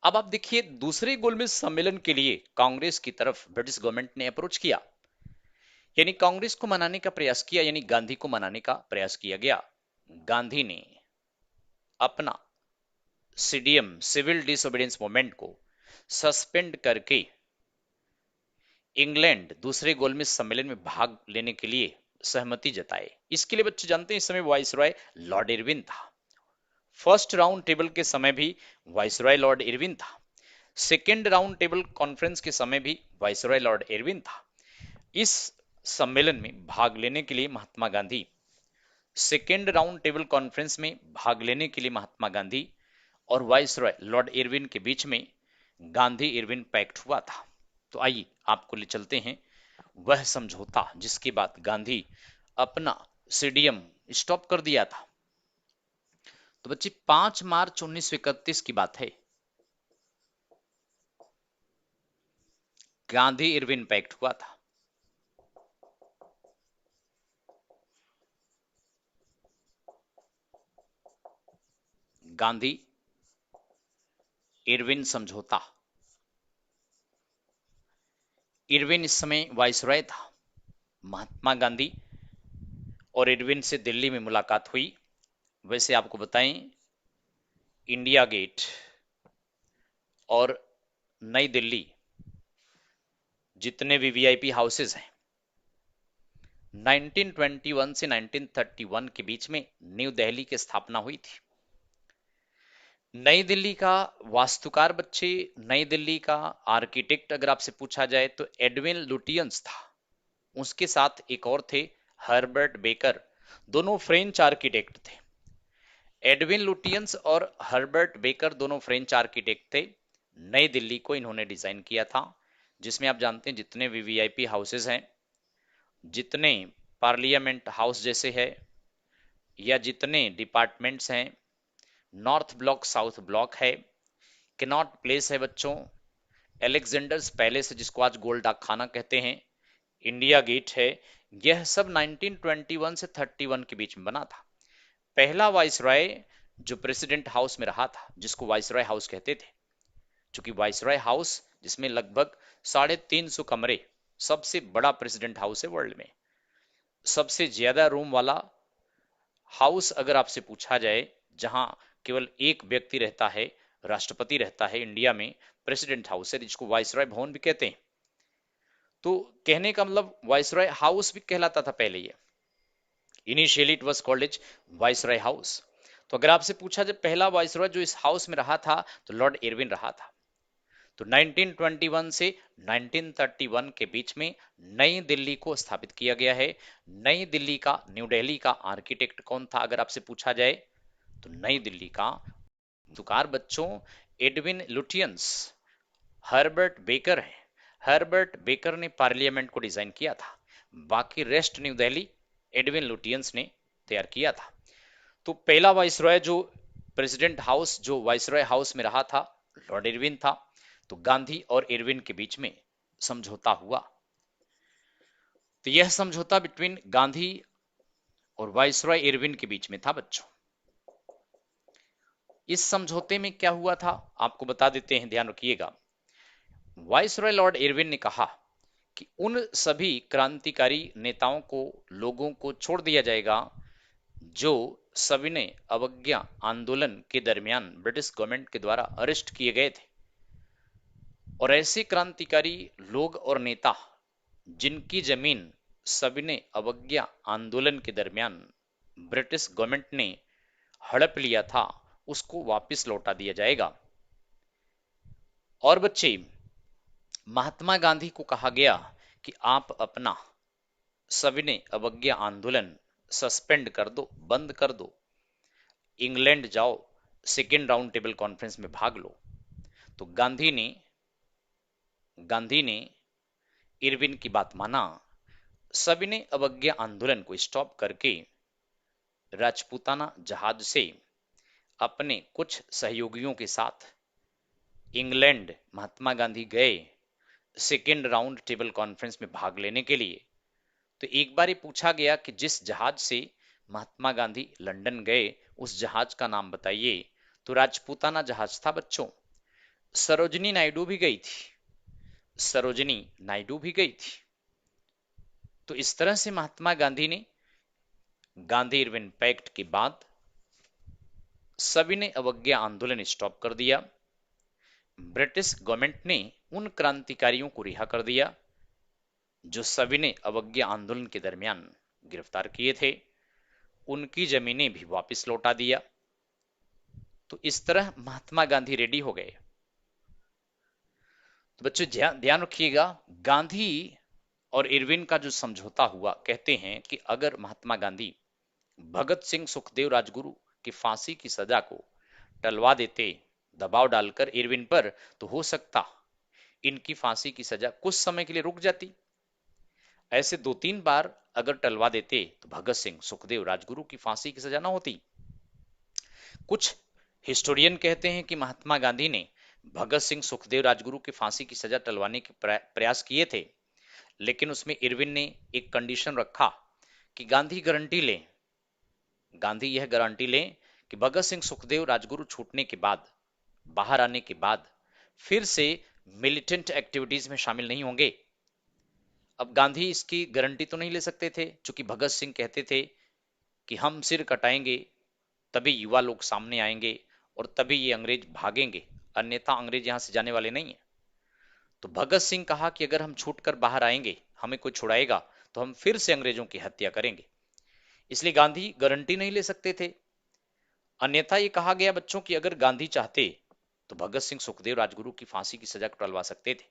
अब आप देखिए दूसरे गोलमेज सम्मेलन के लिए कांग्रेस की तरफ ब्रिटिश गवर्नमेंट ने अप्रोच किया, यानी कांग्रेस को मनाने का प्रयास किया, यानी गांधी को मनाने का प्रयास किया गया। गांधी ने अपना सीडीएम सिविल डिसोबीडियंस मूवमेंट को सस्पेंड करके इंग्लैंड दूसरे गोलमेज सम्मेलन में भाग लेने के लिए सहमति जताए। इसके लिए बच्चे जानते हैं इस समय वाइसरॉय लॉर्ड इरविन था। फर्स्ट राउंड टेबल के समय भी वाइसरॉय लॉर्ड इरविन था, सेकेंड राउंड टेबल कॉन्फ्रेंस के समय भी वाइसरॉय लॉर्ड इरविन था। इस सम्मेलन में भाग लेने के लिए Mahatma Gandhi, second round table conference में भाग लेने के लिए महात्मा गांधी और वाइसरॉय लॉर्ड इरविन के बीच में गांधी इरविन पैक्ट हुआ था। तो आइए आपको ले चलते हैं वह समझौता जिसके बाद गांधी अपना सीडीएम स्टॉप कर दिया था। तो बच्चे 5 मार्च 1931 की बात है, गांधी इरविन पैक्ट हुआ था। गांधी इरविन समझौता। इरविन इस समय वाइसरॉय था। महात्मा गांधी और इरविन से दिल्ली में मुलाकात हुई। वैसे आपको बताएं इंडिया गेट और नई दिल्ली जितने भी वीआईपी हाउसेस हैं 1921 से 1931 के बीच में न्यू दिल्ली की स्थापना हुई थी। नई दिल्ली का वास्तुकार बच्चे, नई दिल्ली का आर्किटेक्ट अगर आपसे पूछा जाए तो एडविन लुटियंस था। उसके साथ एक और थे हर्बर्ट बेकर, दोनों फ्रेंच आर्किटेक्ट थे। एडविन लुटियंस और हर्बर्ट बेकर दोनों फ्रेंच आर्किटेक्ट थे। नई दिल्ली को इन्होंने डिजाइन किया था, जिसमें आप जानते हैं जितने भी वीआईपी हाउसेस हैं, जितने पार्लियामेंट हाउस जैसे है या जितने डिपार्टमेंट्स हैं, नॉर्थ ब्लॉक साउथ ब्लॉक है, कैनॉट प्लेस है बच्चों, एलेक्जेंडर्स पैलेस है जिसको आज गोल्ड डाक खाना कहते हैं, इंडिया गेट है, यह सब 1921 से 31 के बीच में बना था। पहला वाइसरॉय जो प्रेसिडेंट हाउस में रहा था जिसको वाइसरॉय हाउस कहते थे, चूंकि वाइसरॉय हाउस जिसमें लगभग 350 कमरे, सबसे बड़ा प्रेसिडेंट हाउस है वर्ल्ड में। सबसे ज्यादा रूम वाला हाउस अगर आपसे पूछा जाए, जहां केवल एक व्यक्ति रहता है, राष्ट्रपति रहता है इंडिया में, प्रेसिडेंट हाउस है, जिसको वाइसरॉय भवन भी कहते हैं। तो कहने का मतलब वाइसरॉय हाउस भी कहलाता था पहले ये। Initially it was called as viceroy house. तो अगर आपसे पूछा जब पहला वाइसरॉय जो इस हाउस में रहा था, तो लॉर्ड इरविन रहा था। तो 1921 से 1931 के बीच में नई दिल्ली को स्थापित किया गया है। नई दिल्ली का, न्यू दिल्ली का आर्किटेक्ट कौन था अगर आपसे पूछा जाए, तो नई दिल्ली का तुकार बच्चों एडविन लुटियंस, हर्बर्ट बेकर है। हर्बर्ट बेकर ने पार्लियामेंट को डिजाइन किया था, बाकी rest new Delhi Edwin Lutyens ने तैयार किया था। तो पहला वाइसरॉय जो प्रेसिडेंट हाउस, जो वाइसरॉय हाउस में रहा था, लॉर्ड इरविन था। तो गांधी और इरविन के बीच में समझौता हुआ। तो यह समझौता बिटवीन गांधी और वाइसरॉय इरविन के बीच में था बच्चों। इस समझौते में क्या हुआ था आपको बता देते हैं, ध्यान रखिएगा। वाइसरॉय लॉर्ड इरविन ने कहा कि उन सभी क्रांतिकारी नेताओं को, लोगों को छोड़ दिया जाएगा जो सविनय अवज्ञा आंदोलन के दरमियान ब्रिटिश गवर्नमेंट के द्वारा अरेस्ट किए गए थे। और ऐसे क्रांतिकारी लोग और नेता जिनकी जमीन सविनय अवज्ञा आंदोलन के दरमियान ब्रिटिश गवर्नमेंट ने हड़प लिया था, उसको वापस लौटा दिया जाएगा। और बच्चे, महात्मा गांधी को कहा गया कि आप अपना सविनय अवज्ञा आंदोलन सस्पेंड कर दो, बंद कर दो, इंग्लैंड जाओ, सेकेंड राउंड टेबल कॉन्फ्रेंस में भाग लो। तो गांधी ने इरविन की बात माना, सविनय अवज्ञा आंदोलन को स्टॉप करके राजपूताना जहाज से अपने कुछ सहयोगियों के साथ इंग्लैंड महात्मा गांधी गए सेकेंड राउंड टेबल कॉन्फ्रेंस में भाग लेने के लिए। तो एक बार ही पूछा गया कि जिस जहाज से महात्मा गांधी लंदन गए उस जहाज का नाम बताइए। तो राजपूताना जहाज था बच्चों। सरोजनी नायडू भी गई थी, सरोजनी नायडू भी गई थी। तो इस तरह से महात्मा गांधी ने गांधी इरविन पैक्ट के बाद सविनय अवज्ञा आंदोलन स्टॉप कर दिया। ब्रिटिश गवर्नमेंट ने उन क्रांतिकारियों को रिहा कर दिया जो सविनय अवज्ञा आंदोलन के दरमियान गिरफ्तार किए थे, उनकी जमीनें भी वापस लौटा दिया। तो इस तरह महात्मा गांधी रेडी हो गए। तो बच्चों ध्यान रखिएगा, गांधी और इरविन का जो समझौता हुआ, कहते हैं कि अगर महात्मा गांधी भगत सिंह सुखदेव राजगुरु की फांसी की सजा को टलवा देते दबाव डालकर इरविन पर, तो हो सकता इनकी फांसी की सजा कुछ समय के लिए रुक जाती। ऐसे 2-3 बार अगर टलवा देते तो भगत सिंह सुखदेव राजगुरु की फांसी की सजा ना होती। कुछ हिस्टोरियन कहते हैं कि महात्मा गांधी ने भगत सिंह सुखदेव राजगुरु की फांसी की सजा टलवाने के प्रयास किए थे, लेकिन उसमें इरविन ने एक कंडीशन रखा कि गांधी यह गारंटी लें कि भगत सिंह सुखदेव राजगुरु छूटने के बाद, बाहर आने के बाद फिर से मिलिटेंट एक्टिविटीज में शामिल नहीं होंगे। अब गांधी इसकी गारंटी तो नहीं ले सकते थे, क्योंकि भगत सिंह कहते थे कि हम सिर कटाएंगे तभी युवा लोग सामने आएंगे और तभी ये अंग्रेज भागेंगे, अन्यथा अंग्रेज यहां से जाने वाले नहीं है। तो भगत सिंह कहा कि अगर हम छूटकर बाहर आएंगे, हमें कोई छुड़ाएगा, तो हम फिर से अंग्रेजों की हत्या करेंगे। इसलिए गांधी गारंटी नहीं ले सकते थे। अन्यथा ये कहा गया बच्चों कि अगर गांधी चाहते तो भगत सिंह सुखदेव राजगुरु की फांसी की सजा टलवा सकते थे।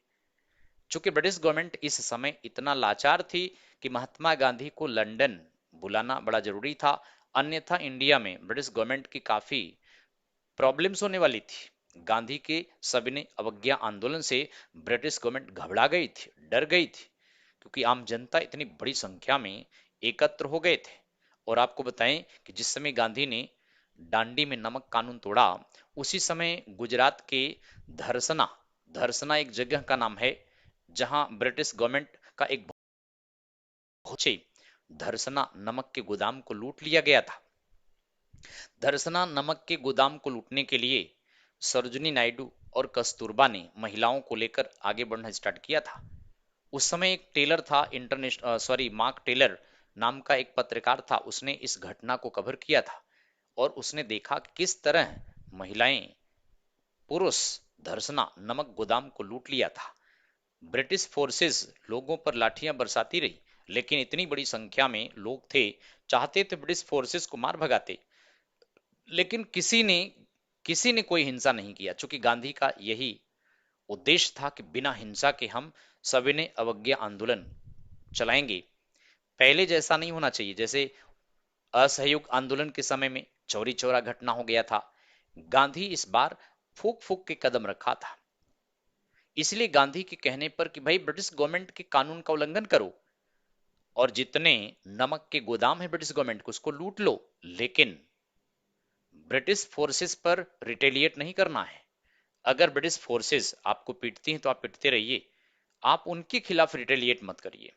चूंकि ब्रिटिश गवर्नमेंट इस समय इतना लाचार थी कि महात्मा गांधी को लंदन बुलाना बड़ा जरूरी था, अन्यथा इंडिया में ब्रिटिश गवर्नमेंट की काफी प्रॉब्लम्स होने वाली थी। गांधी के सविनय अवज्ञा आंदोलन से ब्रिटिश गवर्नमेंट घबरा गई थी, डर गई थी, क्योंकि आम जनता इतनी बड़ी संख्या में एकत्र हो गए थे। और आपको बताएं कि जिस समय गांधी ने दांडी में नमक कानून तोड़ा, उसी समय गुजरात के धरसना, धरसना एक जगह का नाम है जहां ब्रिटिश गवर्नमेंट का एक धरसना नमक के गोदाम को लूट लिया गया था। धरसना नमक के गोदाम को लूटने के लिए सरोजनी नायडू और कस्तूरबा ने महिलाओं को लेकर आगे बढ़ना स्टार्ट किया था। उस समय एक टेलर था, इंटरनेशनल मार्क टेलर, नाम का एक पत्रकार था, उसने इस घटना को कवर किया था और उसने देखा कि किस तरह महिलाएं, पुरुष धर्सना नमक गोदाम को लूट लिया था। ब्रिटिश फोर्सेस लोगों पर लाठियां बरसाती रही, लेकिन इतनी बड़ी संख्या में लोग थे, चाहते थे ब्रिटिश फोर्सेस को मार भगाते, लेकिन किसी ने कोई हिंसा नहीं किया, क्योंकि गांधी का यही उद्देश्य था कि बिना हिंसा के हम सविनय अवज्ञा आंदोलन चलाएंगे। पहले जैसा नहीं होना चाहिए, जैसे असहयोग आंदोलन के समय में चौरी चौरा घटना हो गया था। गांधी इस बार फूक फूक के कदम रखा था। इसलिए गांधी के कहने पर कि भाई ब्रिटिश गवर्नमेंट के कानून का उल्लंघन करो और जितने नमक के गोदाम है ब्रिटिश गवर्नमेंट को उसको लूट लो, लेकिन ब्रिटिश फोर्सेस पर रिटेलिएट नहीं करना है। अगर ब्रिटिश फोर्सेस आपको पीटती हैं तो आप पीटते रहिए, आप उनके खिलाफ रिटेलिएट मत करिए।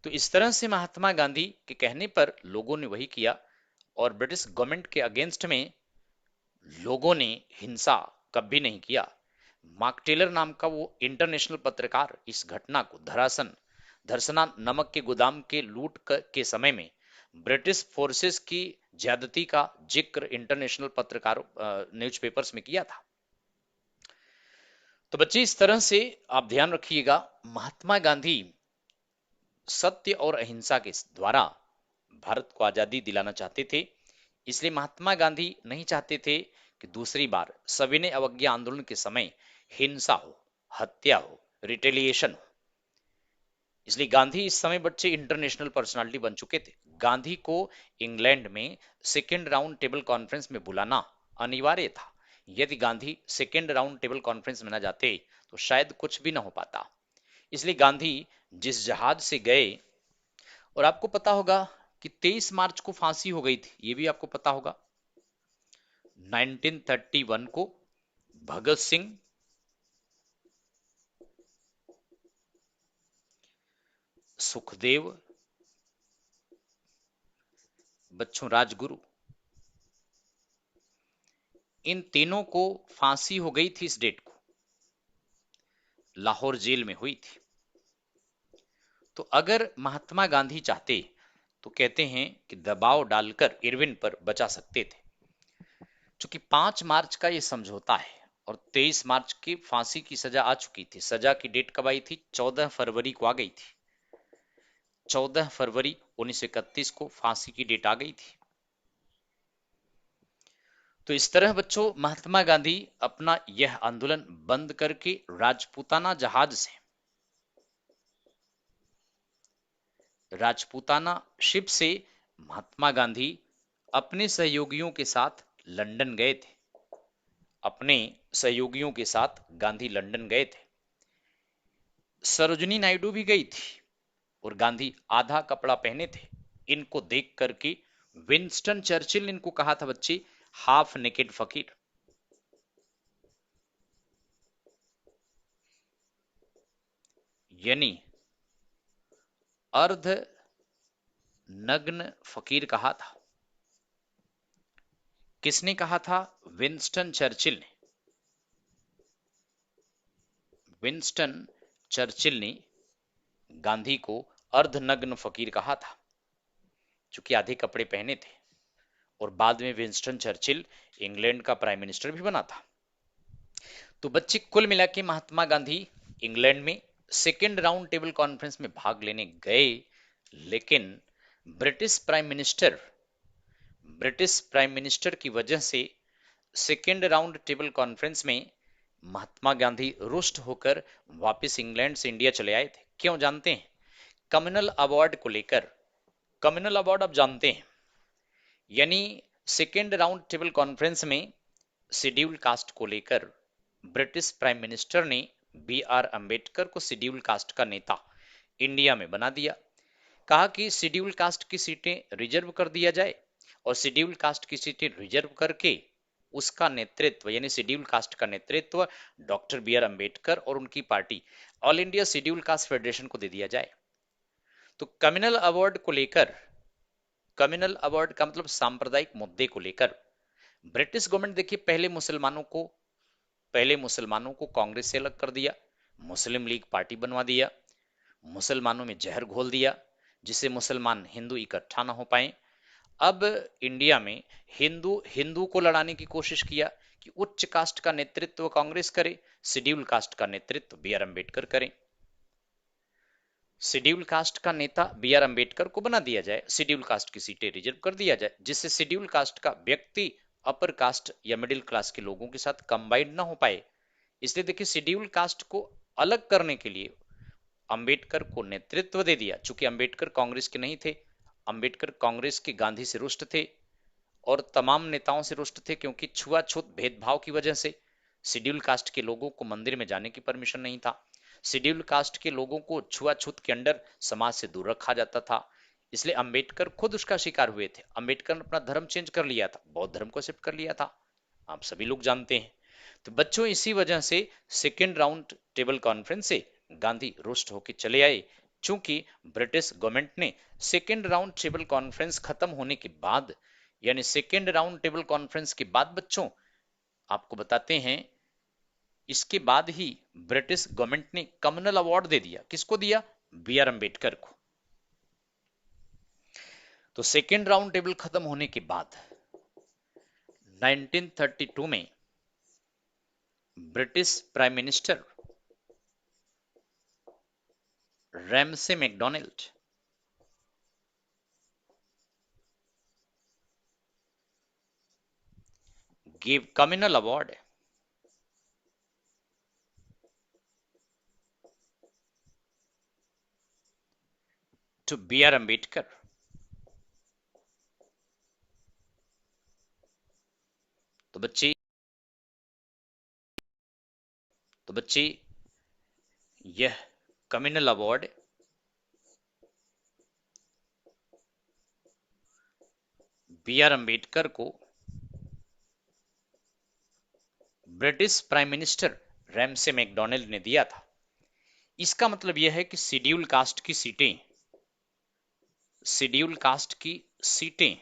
तो इस तरह से महात्मा गांधी के कहने पर लोगों ने वही किया और ब्रिटिश गवर्नमेंट के अगेंस्ट में लोगों ने हिंसा कभी नहीं किया। मार्क टेलर नाम का वो इंटरनेशनल पत्रकार इस घटना को धरसना नमक के गोदाम के के समय में ब्रिटिश फोर्सेस की ज्यादती का जिक्र इंटरनेशनल पत्रकार न्यूज़पेपर्स में किया था। तो बच्चे इस तरह से आप ध्यान रखिएगा, महात्मा गांधी सत्य और अहिंसा के द्वारा भारत को आजादी दिलाना चाहते थे। इसलिए महात्मा गांधी नहीं चाहते थे कि दूसरी बार सविनय अवज्ञा आंदोलन के समय हिंसा हो, हत्या हो, रिटेलिएशन हो। इसलिए गांधी इस समय बच्चे इंटरनेशनल पर्सनालिटी बन चुके थे। गांधी को इंग्लैंड में सेकेंड राउंड टेबल कॉन्फ्रेंस में बुलाना अनिवार्य था। यदि Gandhi second round table conference में न जाते तो शायद कुछ भी न हो पाता। इसलिए गांधी जिस जहाज से गए, और आपको पता होगा कि 23 मार्च को फांसी हो गई थी, ये भी आपको पता होगा। 1931 को भगत सिंह, सुखदेव, बच्चों राजगुरु, इन तीनों को फांसी हो गई थी। इस डेट को लाहौर जेल में हुई थी। तो अगर महात्मा गांधी चाहते तो कहते हैं कि दबाव डालकर इरविन पर बचा सकते थे। चूंकि 5 मार्च का ये समझौता है और 23 मार्च की फांसी की सजा आ चुकी थी। सजा की डेट कब आई थी? 14 फरवरी को आ गई थी। 14 फरवरी 1931 को फांसी की डेट आ गई थी। तो इस तरह बच्चों महात्मा गांधी अपना यह आंदोलन बंद करके राजपूताना शिप से महात्मा गांधी अपने सहयोगियों के साथ लंदन गए थे। अपने सहयोगियों के साथ गांधी लंदन गए थे। सरोजिनी नायडू भी गई थी और गांधी आधा कपड़ा पहने थे। इनको देख करके विंस्टन चर्चिल ने इनको कहा था बच्चे, हाफ नेकेड फकीर। यानी अर्ध नग्न फकीर कहा था। किसने कहा था? विंस्टन चर्चिल ने। विंस्टन चर्चिल ने गांधी को अर्धनग्न फकीर कहा था, चूंकि आधे कपड़े पहने थे। और बाद में विंस्टन चर्चिल इंग्लैंड का प्राइम मिनिस्टर भी बना था। तो बच्चे कुल मिला के महात्मा गांधी इंग्लैंड में सेकेंड राउंड टेबल कॉन्फ्रेंस में भाग लेने गए, लेकिन ब्रिटिश प्राइम मिनिस्टर की वजह से सेकेंड राउंड टेबल कॉन्फ्रेंस में महात्मा गांधी रुष्ट होकर वापस इंग्लैंड से इंडिया चले आए थे। क्यों जानते हैं? कम्युनल अवार्ड को लेकर। कम्युनल अवार्ड आप जानते हैं, यानी सेकेंड राउंड टेबल कॉन्फ्रेंस में शेड्यूल कास्ट को लेकर ब्रिटिश प्राइम मिनिस्टर ने बी आर अंबेडकर को शेड्यूल कास्ट का नेता इंडिया में बना दिया। कहा कि शेड्यूल कास्ट की सीटें रिजर्व कर दिया जाए और शेड्यूल कास्ट की सीटें रिजर्व करके उसका नेतृत्व, यानी शेड्यूल कास्ट का नेतृत्व डॉक्टर बी आर अंबेडकर और उनकी party all India scheduled caste federation को दे दिया जाए। तो कम्युनल अवार्ड को लेकर, कम्युनल अवार्ड का मतलब सांप्रदायिक मुद्दे को लेकर ब्रिटिश गवर्नमेंट देखिए पहले मुसलमानों को कांग्रेस से अलग कर दिया, मुस्लिम लीग पार्टी बनवा दिया, मुसलमानों में जहर घोल दिया, जिससे मुसलमान हिंदू इकट्ठा ना हो पाए। अब इंडिया में हिंदू हिंदू को लड़ाने की कोशिश किया कि उच्च कास्ट का नेतृत्व कांग्रेस करे, शेड्यूल कास्ट का नेतृत्व बी आर अम्बेडकर करें। शेड्यूल कास्ट का नेता बी आर अम्बेडकर को बना दिया जाए, शेड्यूल कास्ट की सीटें रिजर्व कर दिया जाए, जिससे शेड्यूल कास्ट का व्यक्ति अपर कास्ट या मिडिल क्लास के लोगों के साथ कंबाइंड ना हो पाए। इसलिए देखिए, शेड्यूल कास्ट को अलग करने के लिए अंबेडकर को नेतृत्व दे दिया। चूंकि अंबेडकर कांग्रेस के नहीं थे, अंबेडकर कांग्रेस के गांधी से रुष्ट थे और तमाम नेताओं से रुष्ट थे, क्योंकि छुआछूत भेदभाव की वजह से शेड्यूल कास्ट के लोगों को मंदिर में जाने की परमिशन नहीं था। शेड्यूल कास्ट के लोगों को छुआछूत के अंडर समाज से दूर रखा जाता था। इसलिए अंबेडकर खुद उसका शिकार हुए थे। अंबेडकर ने अपना धर्म चेंज कर लिया था, बौद्ध धर्म को एक्सेप्ट कर लिया था, आप सभी लोग जानते हैं। तो बच्चों, इसी वजह से सेकेंड राउंड टेबल कॉन्फ्रेंस से गांधी रुष्ट होकर चले आए। चूंकि ब्रिटिश गवर्नमेंट ने सेकेंड राउंड टेबल कॉन्फ्रेंस खत्म होने के बाद, यानी सेकेंड राउंड टेबल कॉन्फ्रेंस के बाद बच्चों, आपको बताते हैं, इसके बाद ही ब्रिटिश गवर्नमेंट ने कम्युनल अवार्ड दे दिया। किसको दिया? बी आर अम्बेडकर को। तो सेकेंड राउंड टेबल खत्म होने के बाद 1932 में British prime minister Ramsay MacDonald gave communal award to B.R. Ambedkar. तो बच्चे यह communal award B R Ambedkar को British prime minister Ramsay MacDonald ने दिया था। इसका मतलब यह है कि शेड्यूल कास्ट की सीटें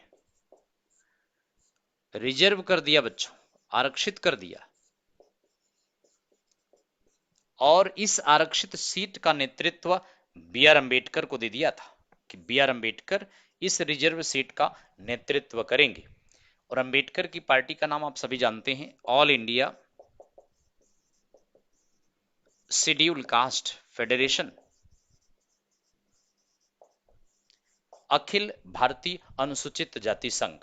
रिजर्व कर दिया बच्चों, आरक्षित कर दिया। और इस आरक्षित सीट का नेतृत्व बी आर अम्बेडकर को दे दिया था कि बी आर अम्बेडकर इस रिजर्व सीट का नेतृत्व करेंगे। और अम्बेडकर की पार्टी का नाम आप सभी जानते हैं, all India scheduled caste federation, अखिल भारतीय अनुसूचित जाति संघ।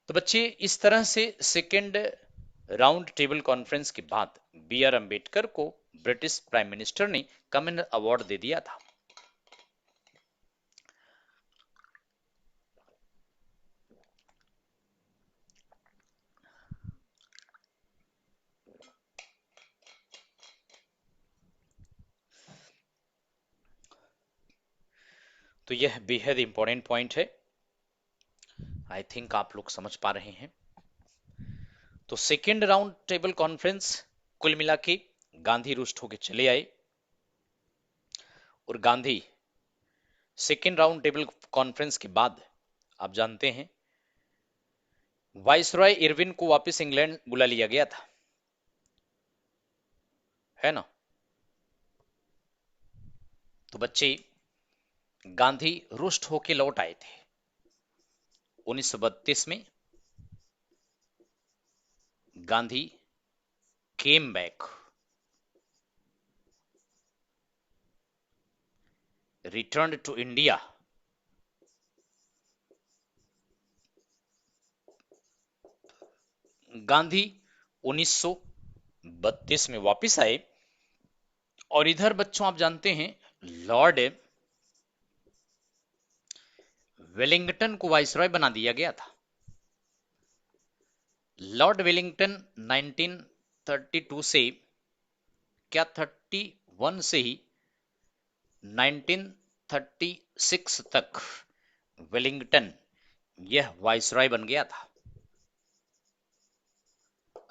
तो बच्चे, इस तरह से सेकेंड राउंड टेबल कॉन्फ्रेंस के बाद बी आर अम्बेडकर को ब्रिटिश प्राइम मिनिस्टर ने कम्युनल अवार्ड दे दिया था। तो यह बेहद इंपॉर्टेंट पॉइंट है, आई थिंक आप लोग समझ पा रहे हैं। तो सेकेंड राउंड टेबल कॉन्फ्रेंस कुल मिला के गांधी रुष्ट होकर चले आए और Gandhi second round table conference के बाद, आप जानते हैं, वाइसरॉय इरविन को वापस इंग्लैंड बुला लिया गया था, है ना। तो बच्चे, गांधी रुष्ट होके लौट आए थे 1932 में। Gandhi came back, return to India. Gandhi 1932 में वापस आए और इधर बच्चों, आप जानते हैं, लॉर्ड वेलिंगटन को वाइसरॉय बना दिया गया था। लॉर्ड वेलिंगटन 1932 से, क्या 31 से ही 1936 तक वेलिंगटन यह वाइसरॉय बन गया था।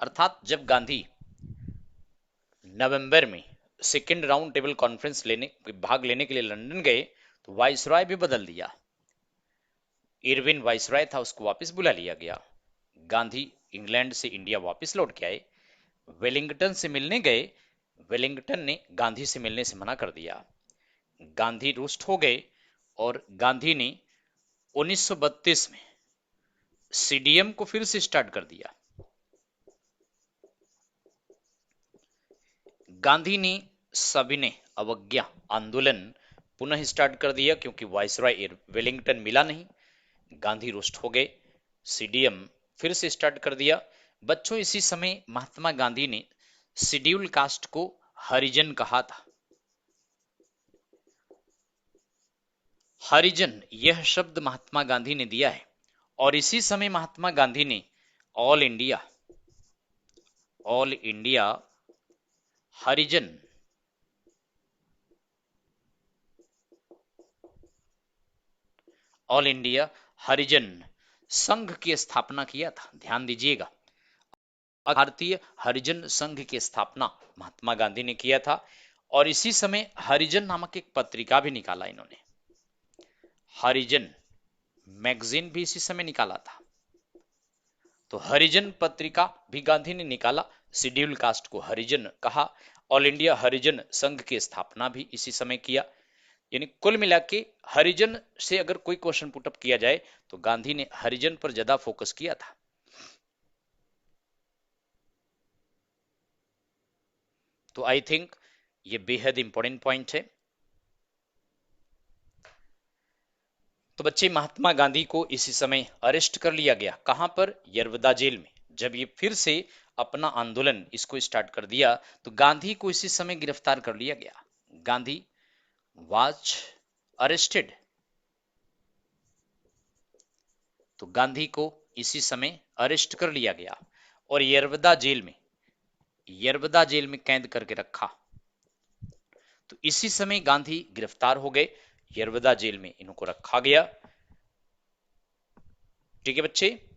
अर्थात जब गांधी नवंबर में सेकेंड राउंड टेबल कॉन्फ्रेंस भाग लेने के लिए लंदन गए, तो वाइसरॉय भी बदल दिया। इरविन वाइसरॉय था, उसको वापस बुला लिया गया। गांधी इंग्लैंड से इंडिया वापस लौट के आए, वेलिंगटन से मिलने गए, वेलिंगटन ने गांधी से मिलने से मना कर दिया। गांधी रुष्ट हो गए और गांधी ने 1932 में सीडीएम को फिर से स्टार्ट कर दिया। गांधी ने सविनय अवज्ञा आंदोलन पुनः स्टार्ट कर दिया क्योंकि वायसराय वेलिंगटन मिला नहीं। गांधी रुष्ट हो गए, सीडीएम फिर से स्टार्ट कर दिया। बच्चों, इसी समय महात्मा गांधी ने शेड्यूल कास्ट को हरिजन कहा था। हरिजन यह शब्द महात्मा गांधी ने दिया है और इसी समय महात्मा गांधी ने ऑल इंडिया हरिजन ऑल इंडिया हरिजन संघ की स्थापना किया था। ध्यान दीजिएगा, भारतीय हरिजन संघ की स्थापना महात्मा गांधी ने किया था और इसी समय हरिजन नामक एक पत्रिका भी निकाला इन्होंने। हरिजन मैगजीन भी इसी समय निकाला था। तो हरिजन पत्रिका भी गांधी ने निकाला, शेड्यूल कास्ट को हरिजन कहा, ऑल इंडिया हरिजन संघ की स्थापना भी इसी समय किया। यानी कुल मिला के हरिजन से अगर कोई क्वेश्चन पुटअप किया जाए तो गांधी ने हरिजन पर ज्यादा फोकस किया था। तो आई थिंक ये बेहद इंपॉर्टेंट पॉइंट है। तो बच्चे, महात्मा गांधी को इसी समय अरेस्ट कर लिया गया। कहां पर? यरवदा जेल में। जब ये फिर से अपना आंदोलन इसको स्टार्ट कर दिया तो गांधी को इसी समय गिरफ्तार कर लिया गया। Gandhi was arrested. तो गांधी को इसी समय अरेस्ट कर लिया गया और यरवदा जेल में कैद करके रखा। तो इसी समय गांधी गिरफ्तार हो गए, यरवदा जेल में इनको रखा गया। ठीक है बच्चे,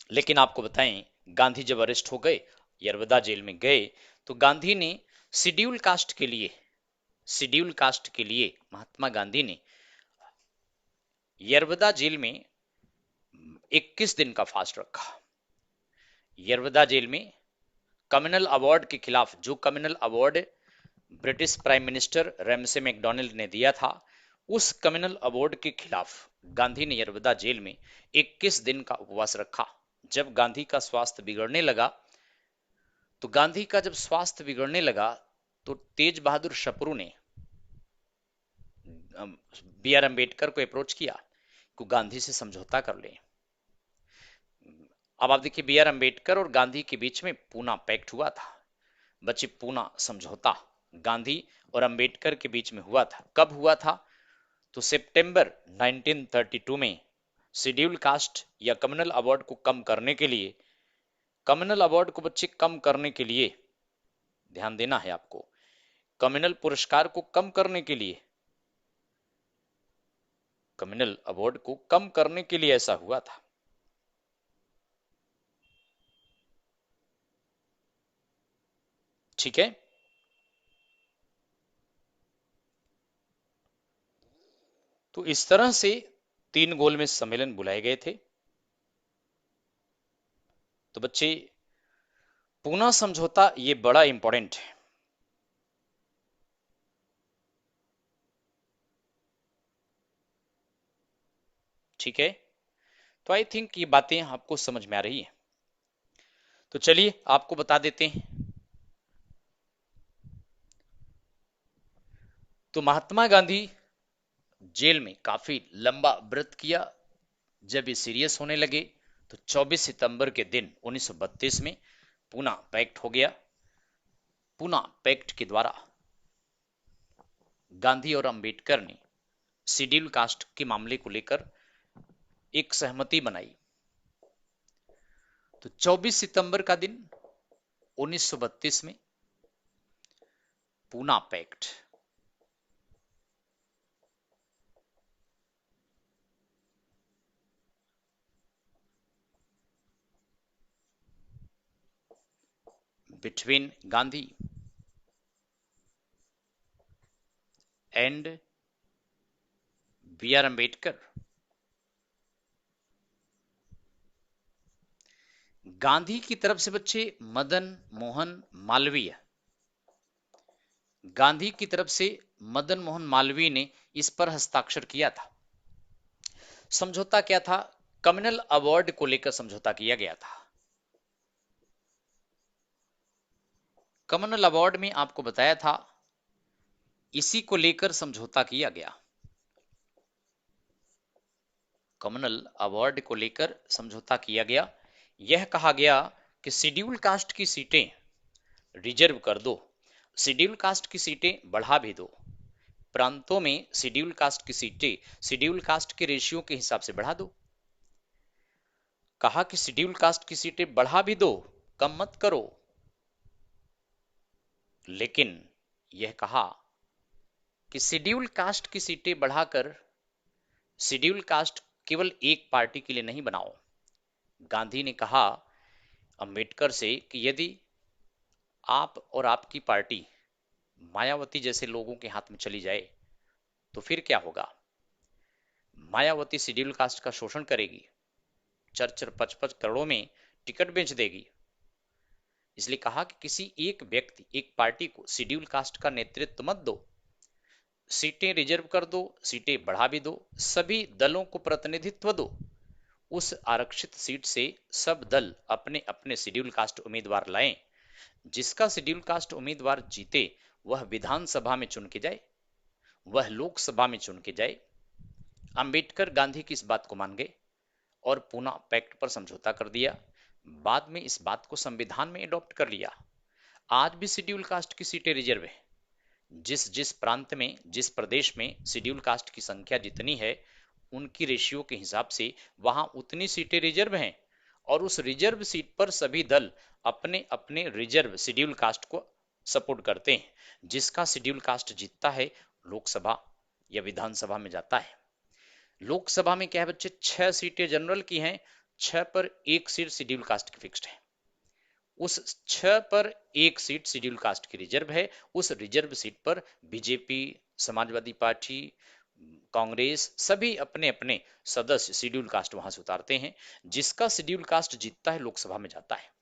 लेकिन आपको बताएं, गांधी जब अरेस्ट हो गए, यरवदा जेल में गए, तो गांधी ने शेड्यूल कास्ट के लिए महात्मा गांधी ने यरवदा जेल में 21 दिन का फास्ट रखा। यरवदा जेल में कम्युनल अवार्ड के खिलाफ, जो communal award British prime minister Ramsay MacDonald ने दिया था, उस कम्युनल अवार्ड के खिलाफ गांधी ने यरवदा जेल में 21 दिन का उपवास रखा। जब गांधी का स्वास्थ्य बिगड़ने लगा तो तेज बहादुर सप्रू ने बी आर अम्बेडकर को अप्रोच किया कि गांधी से समझौता कर ले। अब आप देखिए, बी आर अम्बेडकर और गांधी के बीच में पूना पैक्ट हुआ था। बच्चे, पूना समझौता गांधी और अम्बेडकर के बीच में हुआ था। कब हुआ था? तो सितंबर 1932 में। शेड्यूल कास्ट या कम्युनल अवार्ड को कम करने के लिए, ध्यान देना है आपको, कम्युनल पुरस्कार को कम करने के लिए, कम्युनल अवार्ड को कम करने के लिए ऐसा हुआ था। ठीक है, तो इस तरह से 3 गोल में सम्मेलन बुलाए गए थे। तो बच्चे, पूना समझौता ये बड़ा इंपॉर्टेंट है। ठीक है, तो आई थिंक ये बातें आपको समझ में आ रही है। तो चलिए आपको बता देते हैं। तो महात्मा गांधी जेल में काफी लंबा व्रत किया। जब ये सीरियस होने लगे तो 24 सितंबर के दिन 1932 में पूना पैक्ट हो गया। पूना पैक्ट के द्वारा गांधी और अंबेडकर ने शेड्यूल कास्ट के मामले को लेकर एक सहमति बनाई। तो 24 सितंबर का दिन 1932 में Poona pact between Gandhi and B R Ambedkar. Gandhi की तरफ से बच्चे मदन मोहन मालवीय, गांधी की तरफ से मदन मोहन मालवीय ने इस पर हस्ताक्षर किया था। समझौता क्या था? कम्युनल अवार्ड को लेकर समझौता किया गया था। कम्युनल अवार्ड में आपको बताया था, इसी को लेकर समझौता किया गया। कम्युनल अवार्ड को लेकर समझौता किया गया। यह कहा गया कि शेड्यूल कास्ट की सीटें रिजर्व कर दो, शेड्यूल कास्ट की सीटें बढ़ा भी दो, प्रांतों में शेड्यूल कास्ट की सीटें शेड्यूल कास्ट के रेशियो के हिसाब से बढ़ा दो। कहा कि शेड्यूल कास्ट की सीटें बढ़ा भी दो, कम मत करो। लेकिन यह कहा कि शेड्यूल कास्ट की सीटें बढ़ाकर शेड्यूल कास्ट केवल एक पार्टी के लिए नहीं बनाओ। गांधी ने कहा अंबेडकर से कि यदि आप और आपकी पार्टी मायावती जैसे लोगों के हाथ में चली जाए तो फिर क्या होगा? मायावती शेड्यूल कास्ट का शोषण करेगी, 4-4, 5-5 करोड़ों में टिकट बेच देगी। इसलिए कहा कि किसी एक व्यक्ति, एक पार्टी को शेड्यूल कास्ट का नेतृत्व मत दो, सीटें रिजर्व कर दो, सीटें बढ़ा भी दो, सभी दलों को प्रतिनिधित्व दो। उस आरक्षित सीट से सब दल अपने अपने शेड्यूल कास्ट उम्मीदवार लाएं। जिसका शेड्यूल कास्ट उम्मीदवार जीते वह विधानसभा में चुन के जाए, वह लोकसभा में चुन के जाए। अंबेडकर गांधी की इस बात को मान गए और पूना पैक्ट पर समझौता कर दिया। बाद में इस बात को संविधान में अडॉप्ट कर लिया। आज भी शेड्यूल कास्ट की सीटें रिजर्व है। जिस जिस प्रांत में, जिस प्रदेश में शेड्यूल कास्ट की संख्या जितनी है, उनकी रेशियो के हिसाब से वहां उतनी सीटें रिजर्व हैं और उस रिजर्व सीट पर सभी दल अपने अपने रिजर्व शेड्यूल कास्ट को सपोर्ट करते हैं। जिसका शेड्यूल कास्ट जीतता है लोकसभा या विधानसभा में जाता है। लोकसभा में क्या है बच्चे? 6 सीटें जनरल की हैं, 6 पर एक सीट शेड्यूल कास्ट की फिक्स्ड है। उस 6 पर एक सीट शेड्यूल कास्ट की रिजर्व है। उस रिजर्व सीट पर बीजेपी, समाजवादी पार्टी, कांग्रेस सभी अपने अपने सदस्य शेड्यूल कास्ट वहां से उतारते हैं। जिसका शेड्यूल कास्ट जीतता है लोकसभा में जाता है।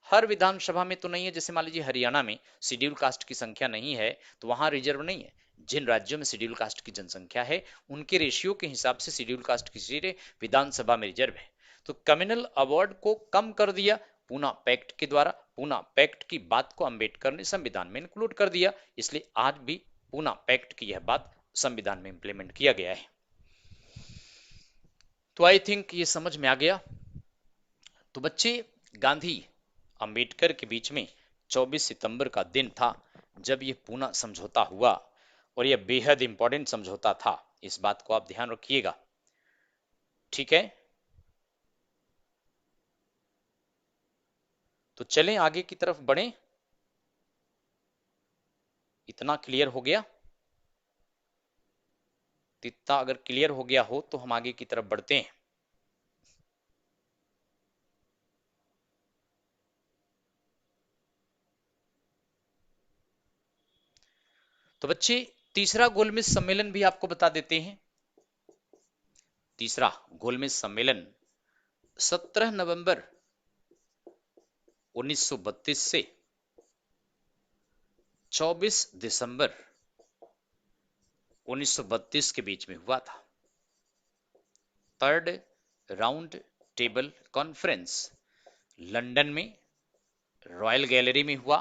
हर विधानसभा में तो नहीं है। जैसे मान लीजिए हरियाणा में शेड्यूल कास्ट की संख्या नहीं है तो वहां रिजर्व नहीं है। जिन राज्यों में शेड्यूल कास्ट की जनसंख्या है उनके रेशियो के हिसाब से शेड्यूल कास्ट की सीटें विधानसभा में रिजर्व है। तो कम्युनल अवार्ड को कम कर दिया पूना पैक्ट के द्वारा। पूना पैक्ट की बात को अंबेडकर ने संविधान में इंक्लूड कर दिया। इसलिए आज भी पूना पैक्ट की यह बात संविधान में इंप्लीमेंट किया गया है। तो आई थिंक ये समझ में आ गया। तो बच्चे, गांधी अंबेडकर के बीच में 24 सितंबर का दिन था जब यह पूना समझौता हुआ और यह बेहद इंपॉर्टेंट समझौता था। इस बात को आप ध्यान रखिएगा, ठीक है? तो चलें आगे की तरफ बढ़ें। इतना क्लियर हो गया? इतना अगर क्लियर हो गया हो तो हम आगे की तरफ बढ़ते हैं। तो बच्चे, तीसरा गोलमेज सम्मेलन भी आपको बता देते हैं। तीसरा गोलमेज सम्मेलन 17 नवंबर 1932 से 24 दिसंबर 1932 के बीच में हुआ था। Third round table conference London में रॉयल गैलरी में हुआ।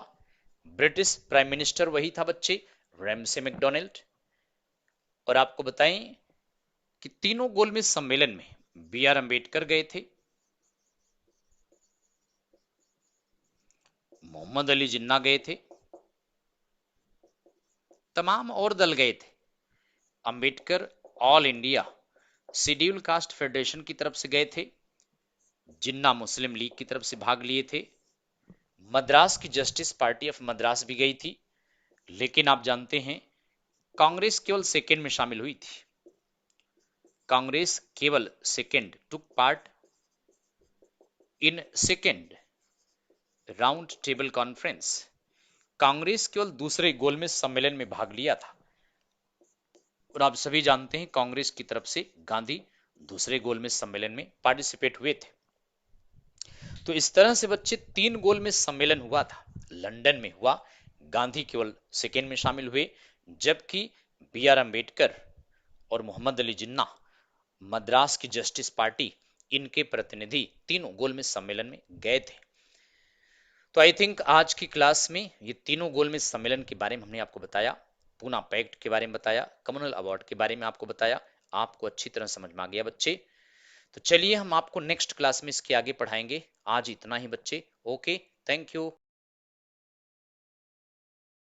ब्रिटिश प्राइम मिनिस्टर वही था बच्चे, रैमसे मैकडोनाल्ड। और आपको बताएं कि तीनों गोलमेज सम्मेलन में बी आर अंबेडकर गए थे, मोहम्मद अली जिन्ना गए थे, तमाम और दल गए थे। Ambedkar all India scheduled caste federation की तरफ से गए थे, जिन्ना मुस्लिम लीग की तरफ से भाग लिए थे, मद्रास की जस्टिस पार्टी ऑफ मद्रास भी गई थी। लेकिन आप जानते हैं कांग्रेस केवल सेकेंड में शामिल हुई थी। कांग्रेस केवल second took part in second round table conference. Congress केवल दूसरे गोलमेज सम्मेलन में भाग लिया था। और आप सभी जानते हैं कांग्रेस की तरफ से गांधी दूसरे गोलमेज सम्मेलन में पार्टिसिपेट हुए थे। तो इस तरह से बच्चे 3 गोलमेज सम्मेलन हुआ था। लंदन में हुआ, गांधी केवल सेकेंड में शामिल हुए, जबकि बी आर अम्बेडकर और मोहम्मद अली जिन्ना, मद्रास की जस्टिस पार्टी, इनके प्रतिनिधि तीनों गोलमेज सम्मेलन में गए थे। तो आई थिंक आज की क्लास में ये तीनों गोलमेज सम्मेलन के बारे में हमने आपको बताया, पूना पैक्ट के बारे में बताया, कॉमनवेल्थ अवार्ड के बारे में आपको बताया। आपको अच्छी तरह समझ में आ गया बच्चे। तो चलिए हम आपको नेक्स्ट क्लास में इसके आगे पढ़ाएंगे। आज इतना ही बच्चे। Okay, thank you.